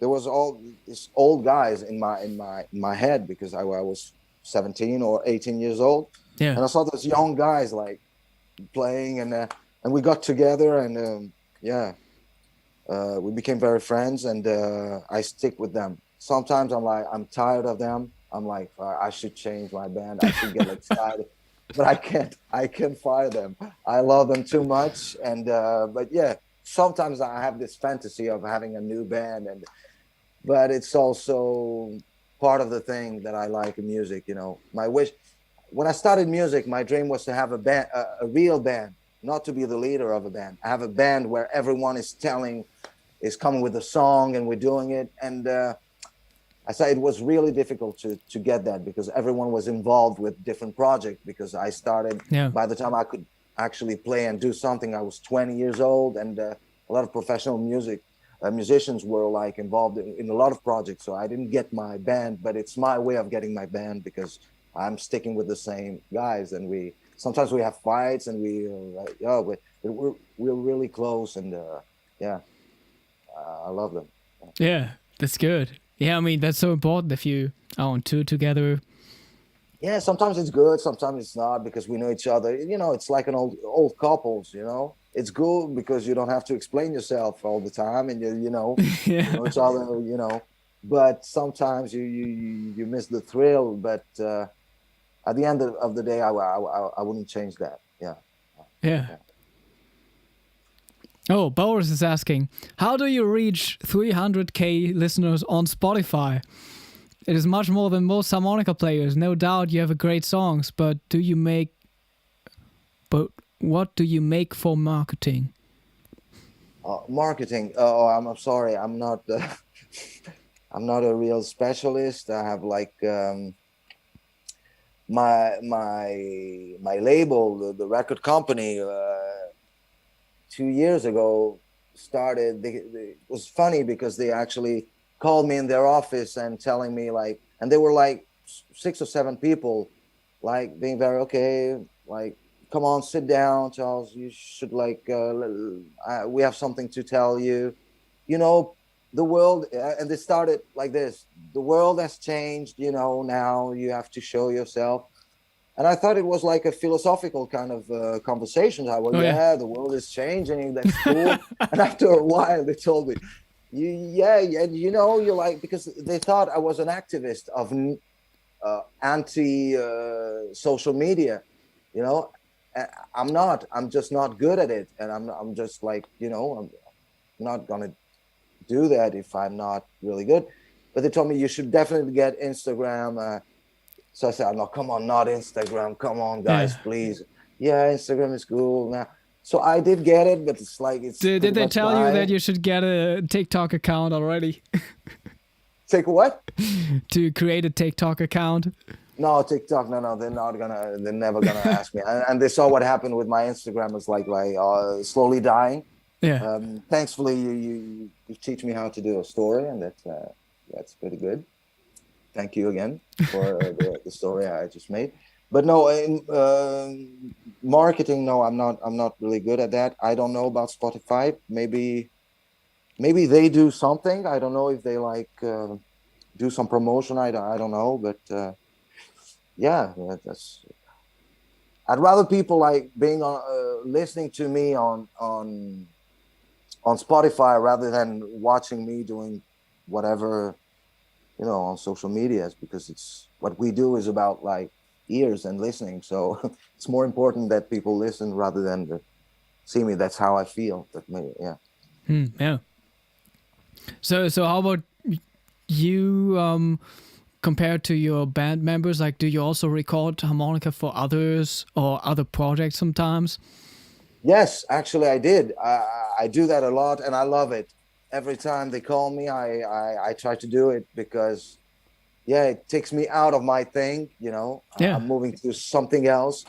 was all these old guys in my head because I was 17 or 18 years old. Yeah. And I saw those young guys like playing, and we got together, and yeah, we became very friends, and I stick with them. Sometimes I'm like, I'm tired of them. I'm like, I should change my band. I should get excited, but I can't fire them. I love them too much. And but yeah, sometimes I have this fantasy of having a new band, but it's also part of the thing that I like in music. My wish when I started music, my dream was to have a band, a real band, not to be the leader of a band. I have a band where everyone is coming with a song, and we're doing it. And I said it was really difficult to get that, because everyone was involved with different projects. Because I started, Yeah. by the time I could actually play and do something, I was 20 years old, and a lot of professional musicians were like involved in a lot of projects. So I didn't get my band, but it's my way of getting my band, because I'm sticking with the same guys, and sometimes we have fights, and we're really close, and yeah, I love them. Yeah, that's good. Yeah, I mean, that's so important if you are on tour together. Yeah, sometimes it's good, sometimes it's not, because we know each other. It's like an old couples. It's good because you don't have to explain yourself all the time, and you know Yeah. each other. But sometimes you miss the thrill. But at the end of the day, I wouldn't change that. Yeah. Yeah. Oh, Boris is asking, how do you reach 300k listeners on Spotify? It is much more than most harmonica players. No doubt you have great songs, but what do you make for marketing? Marketing. Oh, I'm sorry. I'm not. I'm not a real specialist. I have like my label, the record company. 2 years ago started. It was funny because they actually called me in their office and telling me like, and they were like 6 or 7 people, like being very okay, like, come on, sit down, Charles. You should like, we have something to tell you. The world, and they started like this. The world has changed. Now you have to show yourself. And I thought it was like a philosophical kind of conversation. I was, Oh, yeah. the world is changing. That's cool. And after a while, they told me, you're like, because they thought I was an activist of anti social media. I'm not. I'm just not good at it, and I'm just like, I'm not gonna do that if I'm not really good. But they told me you should definitely get Instagram. So I said, no, come on, not Instagram. Come on, guys, Yeah. please. Yeah, Instagram is cool now. So I did get it, but it's like it's. Did pretty they much tell you that dying. you should get a TikTok account already? Take what? To create a TikTok account? No, TikTok. No, they're never gonna ask me. And they saw what happened with my Instagram. It's like slowly dying. Yeah. Thankfully, you teach me how to do a story, and that's pretty good. Thank you again for the story I just made. But no, in marketing, no, I'm not really good at that. I don't know about Spotify. Maybe they do something. I don't know if they like do some promotion. I don't know, but yeah, that's. I'd rather people like being on listening to me on Spotify rather than watching me doing whatever, on social medias, because it's what we do is about like ears and listening. So it's more important that people listen rather than see me. That's how I feel. Yeah. Yeah. So how about you compared to your band members? Like, do you also record harmonica for others or other projects sometimes? Yes, actually, I did. I do that a lot, and I love it. Every time they call me, I try to do it because, yeah, it takes me out of my thing. Yeah. I'm moving to something else,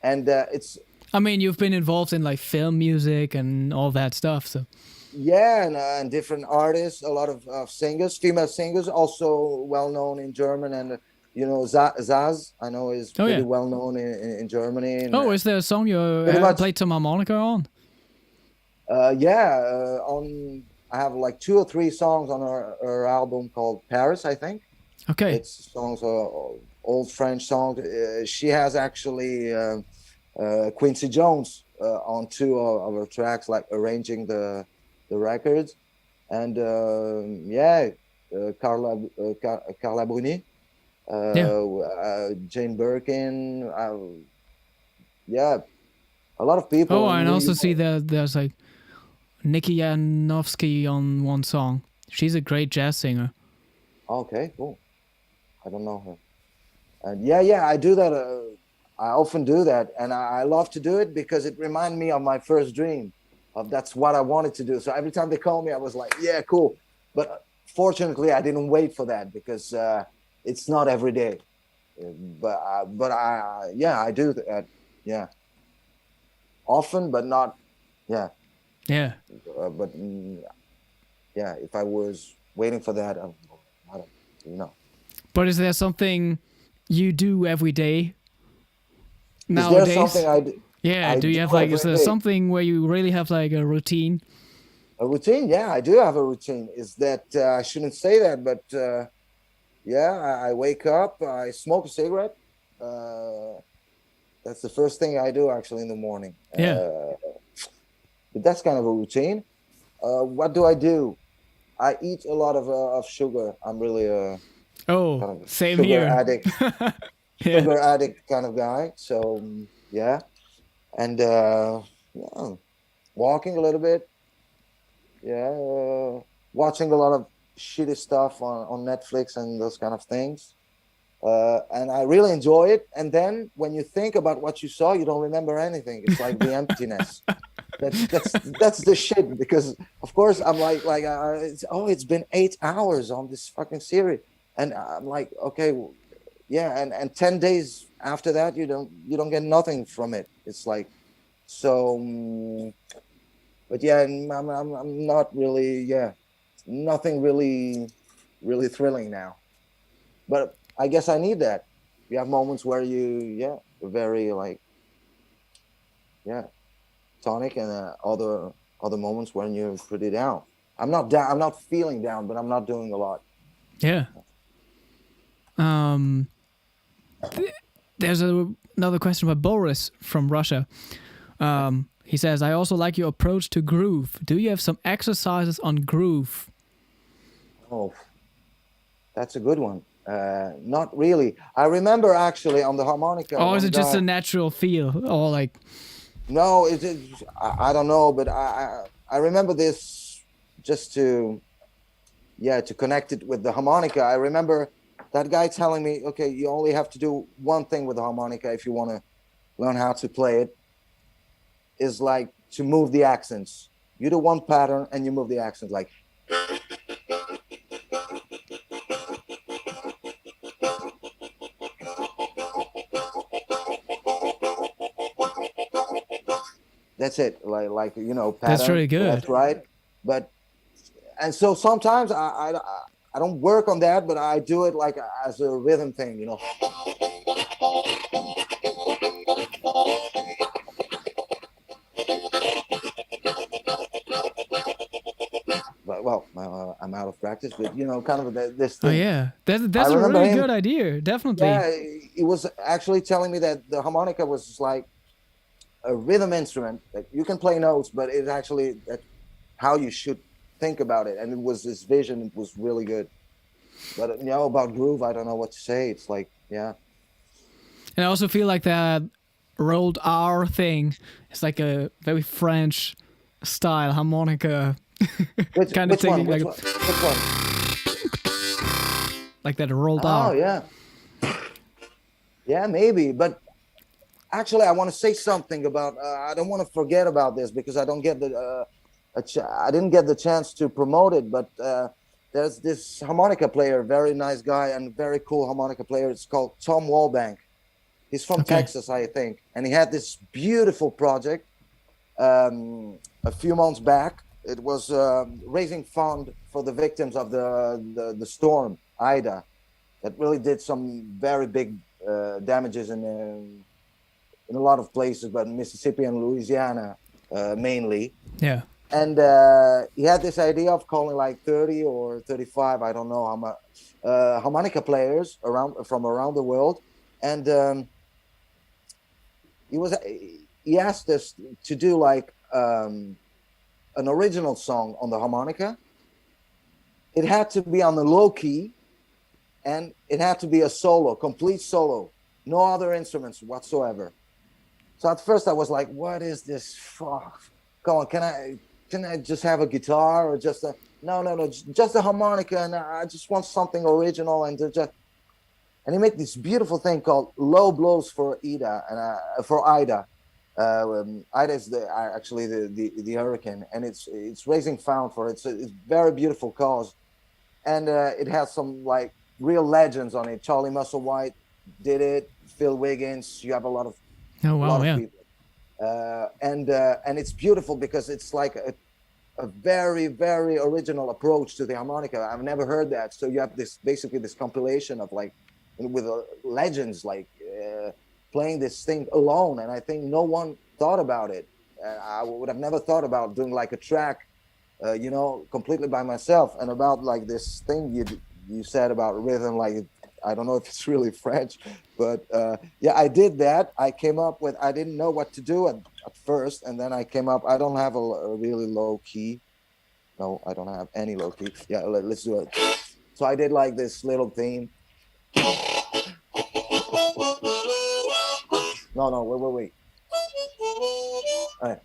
and it's. I mean, you've been involved in like film music and all that stuff, so. Yeah, and different artists, a lot of singers, female singers, also well known in German, and you know, Zaz, I know is Oh, pretty yeah. well known in Germany. And, Oh, is there a song you pretty much, played some harmonica on? on I have like 2 or 3 songs on her album called Paris, I think. Okay. It's songs, old French songs. She has actually Quincy Jones on 2 of her tracks, like arranging the records, and Carla Bruni, Yeah. Jane Birkin, yeah, a lot of people. Oh, and I And also see that there's like Nikki Janovsky on one song. She's a great jazz singer. okay, cool. I don't know her. And yeah, I do that. I often do that, and I love to do it because it reminds me of my first dream. Of that's what I wanted to do. So every time they call me, I was like, yeah, cool. But fortunately, I didn't wait for that because it's not every day. I do that. Yeah, often, but not. Yeah, Yeah. but yeah, if I was waiting for that, I don't, you know. But is there something you do every day Is nowadays? there something I do? Yeah, I do you do have like, is every there day? something where you really have like a routine? A routine? Yeah, I do have a routine. Is that I shouldn't say that, but yeah, I wake up, I smoke a cigarette. That's the first thing I do actually in the morning. Yeah. But that's kind of a routine. What do I do? I eat a lot of sugar. I'm really a Oh, kind of a same sugar here. addict, Yeah. sugar addict kind of guy. So yeah, and yeah, walking a little bit. Yeah, watching a lot of shitty stuff on Netflix and those kind of things. And I really enjoy it. And then when you think about what you saw, you don't remember anything. It's like the emptiness. That's the shit. Because of course I'm it's been 8 hours on this fucking series, and I'm like, okay, yeah, and 10 days after that, you don't get nothing from it. It's like so. But yeah, I'm not really, yeah, nothing really thrilling now. But I guess I need that. You have moments where you're very like, yeah, tonic, and other moments when you're pretty down. I'm not down. I'm not feeling down, but I'm not doing a lot. Yeah. There's another question by Boris from Russia. He says, I also like your approach to groove. Do you have some exercises on groove? Oh, that's a good one. Not really. I remember actually on the harmonica. Or is one it just guy- a natural feel? Or like, No, I don't know, but I remember this just to connect it with the harmonica. I remember that guy telling me, okay, you only have to do one thing with the harmonica if you want to learn how to play it, is like to move the accents. You do one pattern and you move the accents like. That's it, like you know, pattern. That's really good. Left, right, but and so sometimes I don't work on that, but I do it like as a rhythm thing, you know. But well, I'm out of practice, but you know, kind of this oh thing. yeah, that's I a remember really him- good idea. Definitely. Yeah, he was actually telling me that the harmonica was like a rhythm instrument that you can play notes, but it's actually how you should think about it. And it was his vision. It was really good. But you know, about groove, I don't know what to say. It's like, yeah. And I also feel like that rolled R thing is like a very French style harmonica Which, kind of which thing. one? Like, Which one? like that rolled Oh, R. yeah. Yeah, maybe. But actually, I want to say something about. I don't want to forget about this because I don't get I didn't get the chance to promote it. But there's this harmonica player, very nice guy and very cool harmonica player. It's called Tom Wallbank. He's from Texas, I think, and he had this beautiful project a few months back. It was raising fund for the victims of the storm Ida that really did some very big damages in a lot of places, but Mississippi and Louisiana mainly. Yeah. And he had this idea of calling like 30 or 35, I don't know how much, harmonica players from around the world. And he asked us to do like an original song on the harmonica. It had to be on the low key, and it had to be a solo, complete solo, no other instruments whatsoever. So at first I was like, what is this? Fuck. Come on, can I just have a guitar or just a no, just a harmonica, and I just want something original and he made this beautiful thing called Low Blows for Ida and for Ida. Ida is actually the hurricane, and it's raising fund for it. So it's very beautiful cause, and it has some like real legends on it. Charlie Musselwhite did it. Phil Wiggins. You have a lot of people, and it's beautiful because it's like a very, very original approach to the harmonica. I've never heard that. So you have basically this compilation of like with legends like playing this thing alone, and I think no one thought about it. I would have never thought about doing like a track completely by myself. And about like this thing you said about rhythm, like I don't know if it's really French, but yeah, I did that. I came up with, I didn't know what to do at first, and then I came up, I don't have a really low key. No, I don't have any low key. Yeah, let's do it. So I did like this little theme. No, wait. All right.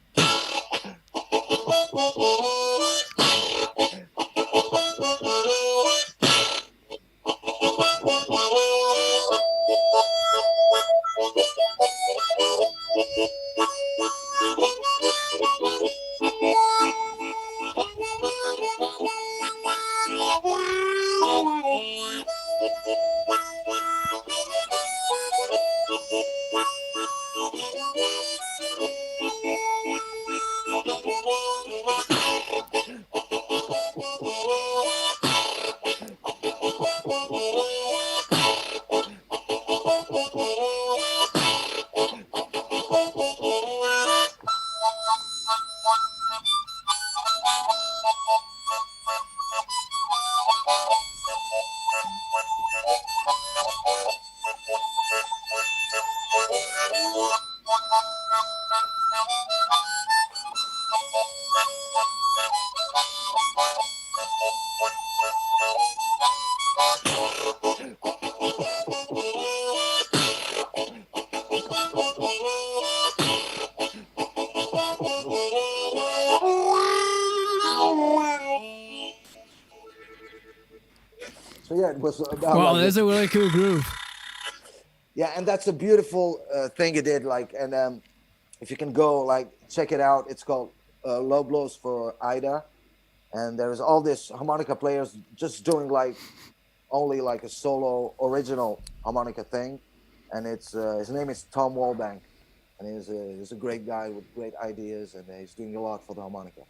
So yeah, it was about. Wow, like that's a really cool groove. Yeah, and that's a beautiful thing he did. Like, and if you can go like check it out, it's called Low Blows for Ida, and there's all this harmonica players just doing like only like a solo original harmonica thing, and it's his name is Tom Walbank, and he's a great guy with great ideas, and he's doing a lot for the harmonica.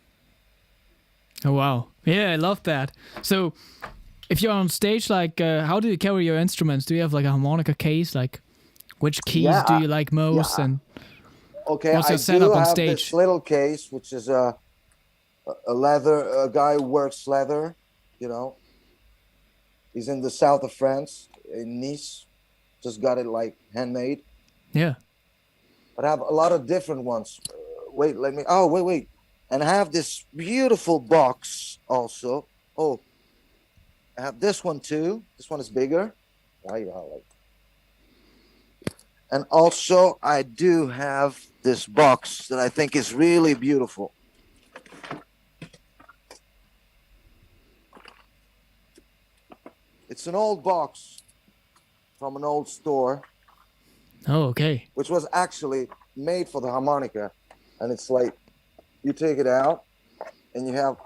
Oh wow, yeah, I love that. So, if you're on stage, like, how do you carry your instruments? Do you have like a harmonica case? Like, which keys do you like most? Yeah. And okay, what's your I setup do on have stage? this little case, which is a guy who works leather. You know, he's in the south of France, in Nice. Just got it like handmade. Yeah. But I have a lot of different ones. Wait. And I have this beautiful box also. Oh, I have this one too. This one is bigger. And also I do have this box that I think is really beautiful. It's an old box from an old store. Oh, okay. Which was actually made for the harmonica. And it's like, you take it out and you have,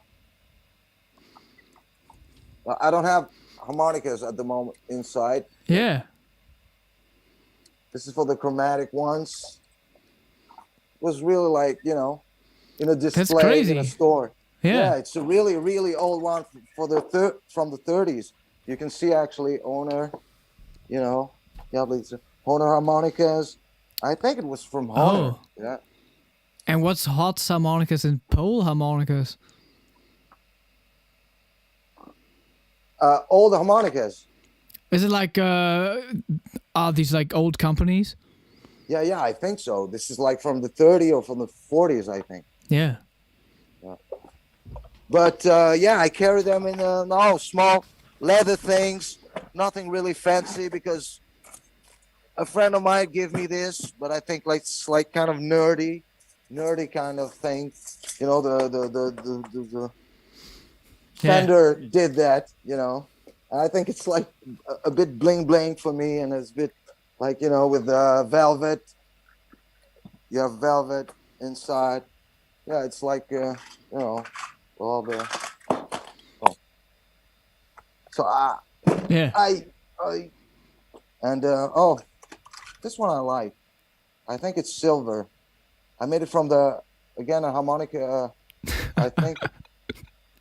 well, I don't have harmonicas at the moment inside. Yeah. This is for the chromatic ones. It was really like, in a display in a store. Yeah. It's a really, really old one from the 30s. You can see actually Hohner you know, yeah, these Hohner harmonicas. I think it was from Hohner. Oh. Yeah. And what's hot harmonicas and pole harmonicas? Old harmonicas. Is it like are these like old companies? Yeah, I think so. This is like from the 30s or from the 40s, I think. Yeah. But yeah, I carry them in small leather things, nothing really fancy, because a friend of mine gave me this, but I think like it's like kind of nerdy kind of thing. You know, the Fender did that. You know, and I think it's like a bit bling bling for me, and it's a bit like, you know, with velvet. You have velvet inside. Yeah, it's like you know, all the. Oh. So Yeah. I and this one I like. I think it's silver. I made it from a harmonica. I think.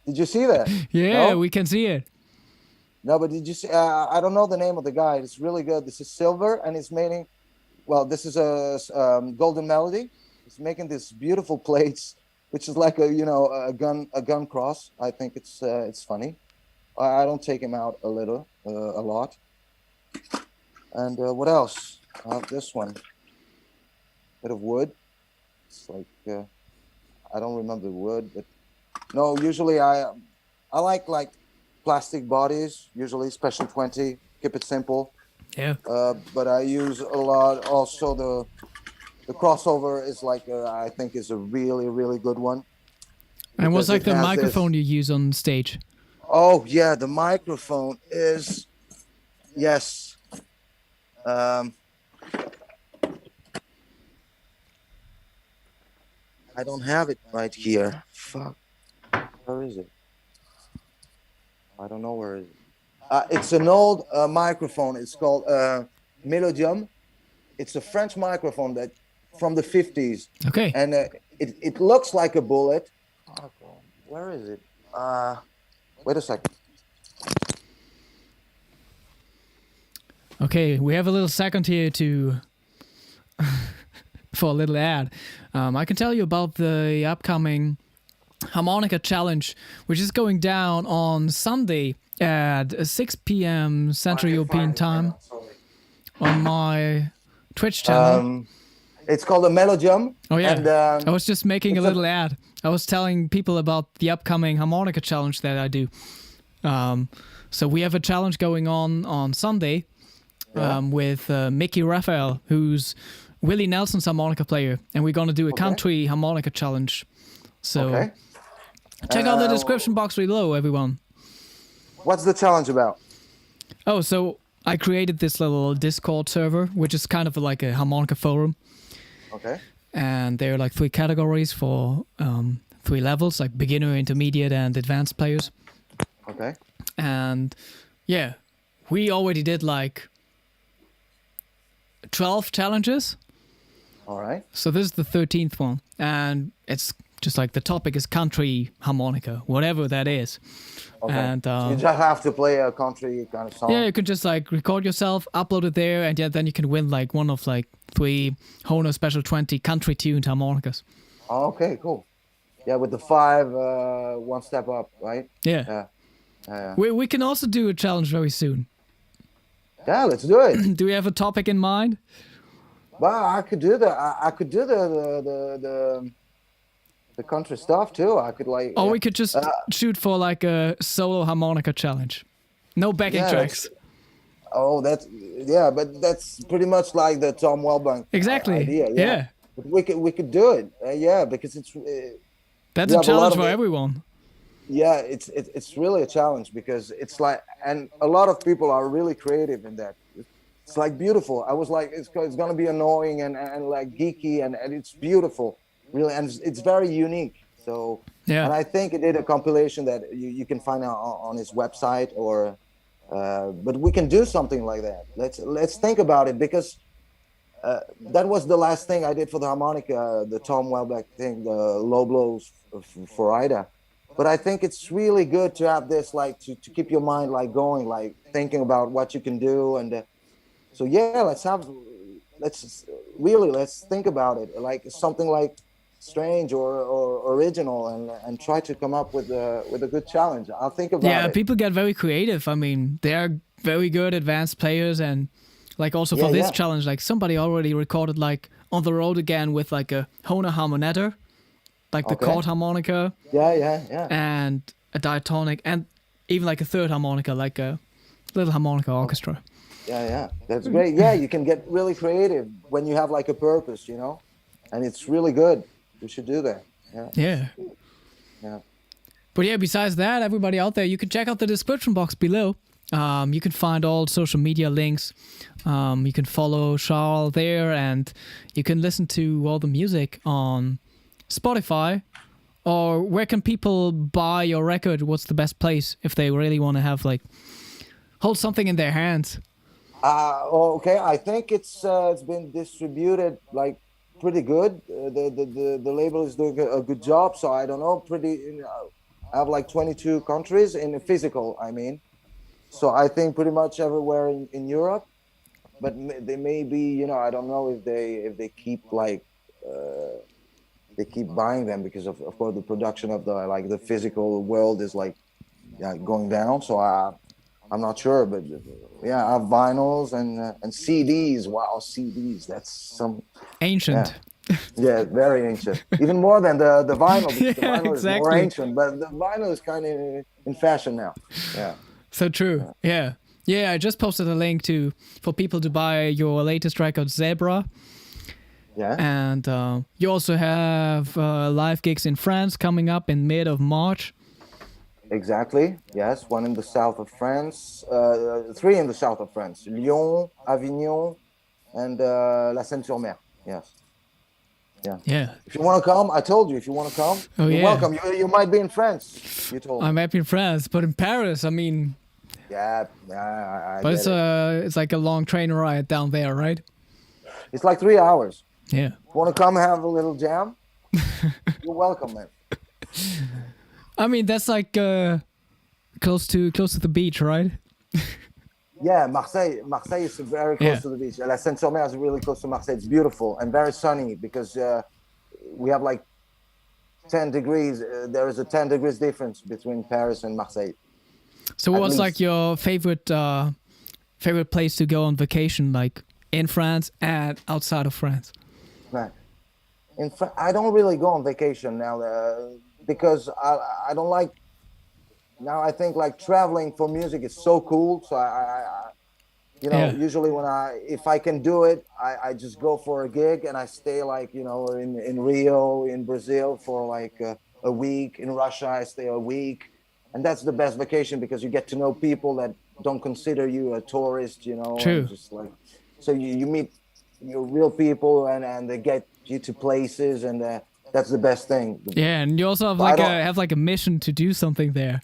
Did you see that? Yeah, no? we can see it. No, but did you see? I don't know the name of the guy. It's really good. This is silver, and it's making. Well, this is a golden melody. It's making these beautiful plates, which is like a gun cross. I think it's funny. I don't take him out a lot. And what else? I have this one. Bit of wood. It's like I don't remember the wood, but no. Usually I like plastic bodies. Usually special 20. Keep it simple. Yeah. But I use a lot. Also the crossover is like I think is a really really good one. And what's like the microphone you use on stage? Oh yeah, the microphone is yes. I don't have it right here. Fuck. Where is it? I don't know where it is. It's an old microphone. It's called Minimalism. It's a French microphone that from the 50s. Okay. And it looks like a bullet. Oh, where is it? Wait a second. Okay, we have a little second here to for a little ad. I can tell you about the upcoming Harmonica Challenge, which is going down on Sunday at 6 p.m. Central European Time on my Twitch channel. It's called a Melodium. Oh yeah, and, I was just making a little ad. I was telling people about the upcoming Harmonica Challenge that I do. So we have a challenge going on Sunday with Mickey Raphael, who's Willie Nelson's harmonica player, and we're going to do a country harmonica challenge. So check out the description box below, everyone. What's the challenge about? Oh, so I created this little Discord server, which is kind of like a harmonica forum. Okay. And there are like 3 categories for 3 levels, like beginner, intermediate, and advanced players. Okay. And yeah, we already did like 12 challenges. All right. So this is the 13th one. And it's just like the topic is country harmonica, whatever that is. Okay. And you just have to play a country kind of song. Yeah, you can just like record yourself, upload it there, and then you can win like one of like 3 Hohner Special 20 country tuned harmonicas. Okay, cool. Yeah, with the 5 one step up, right? Yeah. We can also do a challenge very soon. Yeah, let's do it. Do we have a topic in mind? Well, I could do the country stuff too. I could like. Or we could just shoot for like a solo harmonica challenge. No backing tracks. But that's pretty much like the Tom Welbank exactly idea. Yeah. But we could do it. Because it's. That's a challenge for everyone. Yeah, it's really a challenge because it's like, and a lot of people are really creative in that. It's like beautiful. I was like, it's gonna be annoying and like geeky and it's beautiful, really, and it's very unique. So yeah, and I think it did a compilation that you can find on his website or, but we can do something like that. Let's think about it because that was the last thing I did for the harmonica, the Tom Welbeck thing, the low blows for Ida. But I think it's really good to have this, like to keep your mind like going, like thinking about what you can do and So yeah, let's think about it like something like strange or original, and try to come up with a good challenge. I'll think about Yeah, it. people get very creative. I mean, they are very good advanced players, and like also for Yeah, this yeah. challenge, like somebody already recorded like On the Road Again with like a Hohner harmonetter, like the Okay. chord harmonica Yeah, yeah, yeah. and a diatonic, and even like a third harmonica, like a little harmonica orchestra. Yeah, yeah. That's great. Yeah, you can get really creative when you have like a purpose, you know, and it's really good. We should do that. Yeah, Yeah. yeah. But yeah, besides that, everybody out there, you can check out the description box below. You can find all social media links. You can follow Charles there, and you can listen to all the music on Spotify. Or where can people buy your record? What's the best place if they really want to have like hold something in their hands? Okay. I think it's been distributed like pretty good. The label is doing a good job. So I don't know. I have like 22 countries in physical. I mean, so I think pretty much everywhere in Europe. But they may be, I don't know if they keep like they keep buying them because of course the production of the physical world is like, yeah, going down. So I'm not sure, but yeah, I have vinyls and CDs. Wow, CDs. That's some, Ancient. yeah, very ancient. Even more than the vinyl, because the Yeah, vinyl is more exactly. ancient, but the vinyl is kind of in fashion now. Yeah. So true. Yeah. Yeah, I just posted a link for people to buy your latest record, Zebra. Yeah. And you also have live gigs in France coming up in mid of March. Exactly. Yes, one in the south of France, three in the south of France: Lyon, Avignon, and La Seine-sur-Mer. Yes. Yeah. Yeah. If you want to come, I told you. If you want to come, Oh, you're yeah. welcome. You might be in France. You told me. I'm happy in France, but in Paris, I mean, Yeah, I but get it. it's like a long train ride down there, right? It's like 3 hours. Yeah. Want to come have a little jam? You're welcome, man. I mean, that's like close to the beach, right? Yeah, Marseille is very close to the beach. La Seine-sur-Mer is really close to Marseille. It's beautiful and very sunny because we have like 10 degrees. There is a 10 degrees difference between Paris and Marseille. So what's like your favorite place to go on vacation, like in France and outside of France? Right. I don't really go on vacation now because I don't like. Now I think like traveling for music is so cool. So usually if I can do it, I just go for a gig and I stay like, in Rio, in Brazil for like a week. In Russia, I stay a week. And that's the best vacation because you get to know people that don't consider you a tourist, True. And just like, so you meet your real people and they get you to places, and that's the best thing. Yeah, and you also have like a mission to do something there.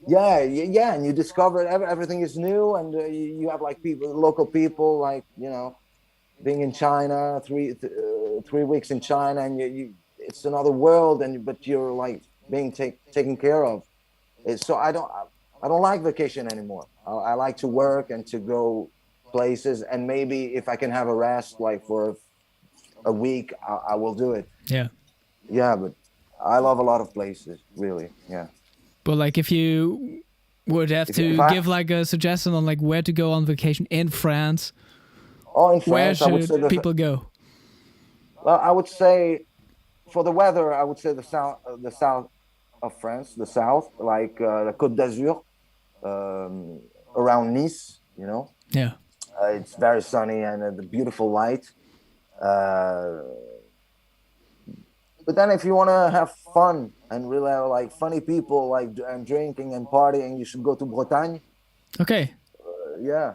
Yeah, and you discover everything is new, and you have like local people, like being in China, 3 weeks in China, and it's another world, but you're like being taken care of. So I don't like vacation anymore. I like to work and to go places, and maybe if I can have a rest like for a week, I will do it. Yeah. Yeah, but I love a lot of places, really. Yeah. But like if you would have to give like a suggestion on like where to go on vacation in France, in France, where should people go? Well, I would say for the weather, I would say the south of France, the south, like the Côte d'Azur, around Nice, Yeah. It's very sunny and the beautiful light. But then if you want to have fun and really have like funny people like and drinking and partying, you should go to Bretagne. Okay. Yeah,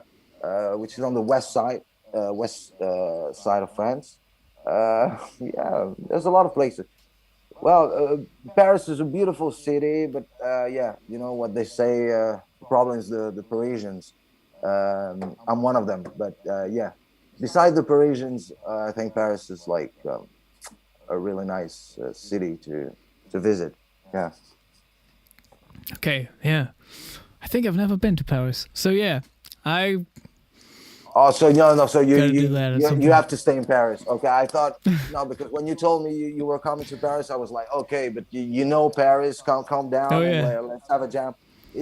which is on the west side of France. Yeah, there's a lot of places. Well, Paris is a beautiful city, but yeah, you know what they say, the problem is the Parisians. I'm one of them, but yeah, besides the Parisians, I think Paris is like a really nice city to visit. Yeah. Okay, yeah. I think I've never been to Paris. So yeah, Oh, so no. So Gotta do that at some you point. have to stay in Paris. Okay, I thought no, because when you told me you were coming to Paris, I was like, okay, but you know Paris, calm Oh down and yeah, let's have a jam.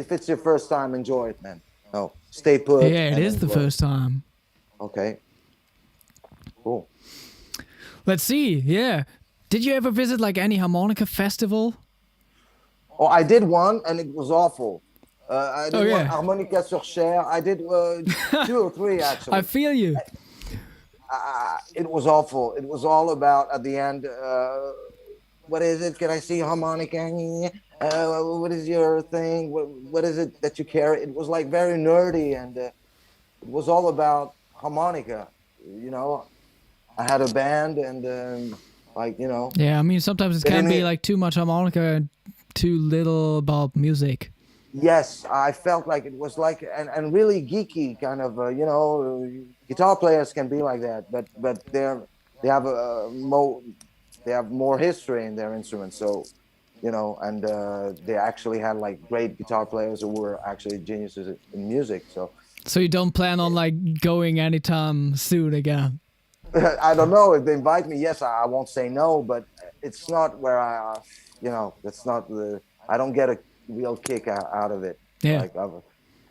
If it's your first time, enjoy it, man. No, stay put yeah. It and is the enjoy it. first time. Okay, cool. Let's see. Yeah. Did you ever visit like any harmonica festival? Oh, I did one, and it was awful. I Oh did one, yeah. Harmonica sur Cher. I did 2 or 3 I actually. feel you. It was awful. It was all about at the end. What is it? Can I see harmonica? What is your thing? What is it that you carry? It was like very nerdy, and it was all about harmonica. You know, I had a band, and like Yeah, I mean sometimes it they can be didn't- like too much harmonica and too little about music. yes, I felt like it was like and really geeky kind of. Guitar players can be like that, but they have they have more history in their instruments, so and they actually had like great guitar players who were actually geniuses in music. So So you don't plan on like going anytime soon again? I don't know if they invite me. Yes, I won't say no, but it's not where that's not the. I don't get a real kick out of it. Yeah. Like,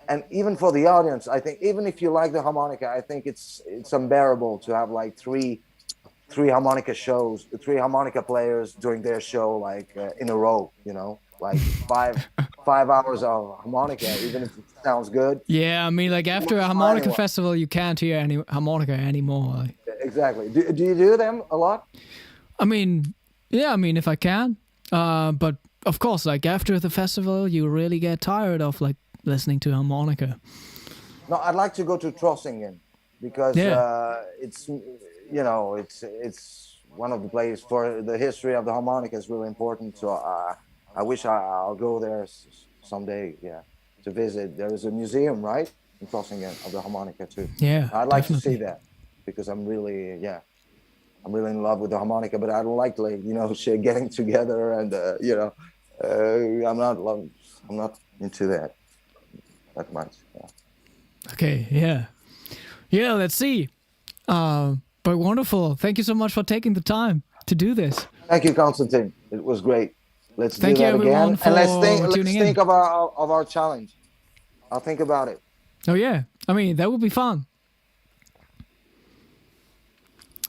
and even for the audience, I think even if you like the harmonica, I think it's unbearable to have like three harmonica shows, 3 harmonica players doing their show like in a row. Like 5 hours of harmonica, even if it sounds good. Yeah, I mean like after a harmonica festival, you can't hear any harmonica anymore. Like, Exactly. Do you do them a lot? I mean, yeah, I mean if I can, but of course, like after the festival, you really get tired of like listening to harmonica. No, I'd like to go to Trossingen because it's it's one of the places for the history of the harmonica is really important. So I wish I'll go there someday. Yeah, to visit. There is a museum, right, in Trossingen of the harmonica too. Yeah, I'd like to see definitely. that because I'm really in love with the harmonica, but I don't like shit getting together and I'm not into that much. Yeah. Okay, yeah. Let's see. But wonderful. Thank you so much for taking the time to do this. Thank you, Konstantin. It was great. Let's Thank do you that everyone again, for and let's tuning think in. of our challenge. I'll think about it. Oh yeah, I mean that would be fun.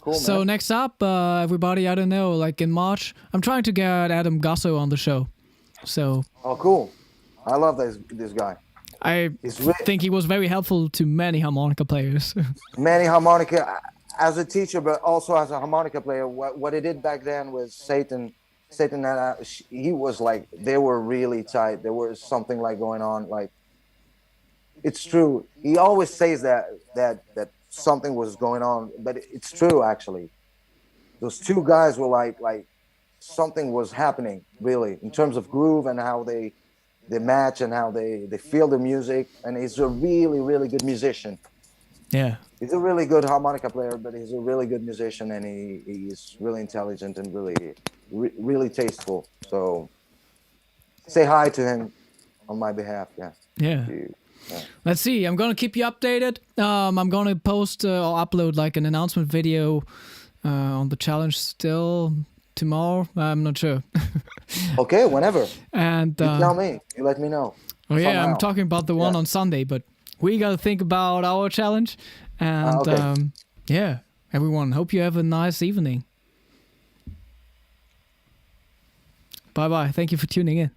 Cool, So man. next up, everybody, I don't know, like in March, I'm trying to get Adam Gasso on the show. So Oh, cool. I love this guy. I He's think he was very helpful to many harmonica players. many harmonica as a teacher, but also as a harmonica player. What he did back then was Satan and he was like they were really tight. There was something like going on. Like it's true. He always says that something was going on, but it's true actually. Those 2 guys were like something was happening really in terms of groove and how they match and how they feel the music. And he's a really, really good musician. Yeah. He's a really good harmonica player, but he's a really good musician, and he's really intelligent and really tasteful. So say hi to him on my behalf. Yeah. Yeah. Yeah. Let's see. I'm gonna keep you updated. I'm gonna post or upload like an announcement video on the challenge still tomorrow. I'm not sure. Okay, whenever. And You tell me. You let me know. oh yeah, somehow. I'm talking about the one Yeah. on Sunday, but we gotta think about our challenge. And Okay. yeah, everyone, hope you have a nice evening. Bye bye. Thank you for tuning in.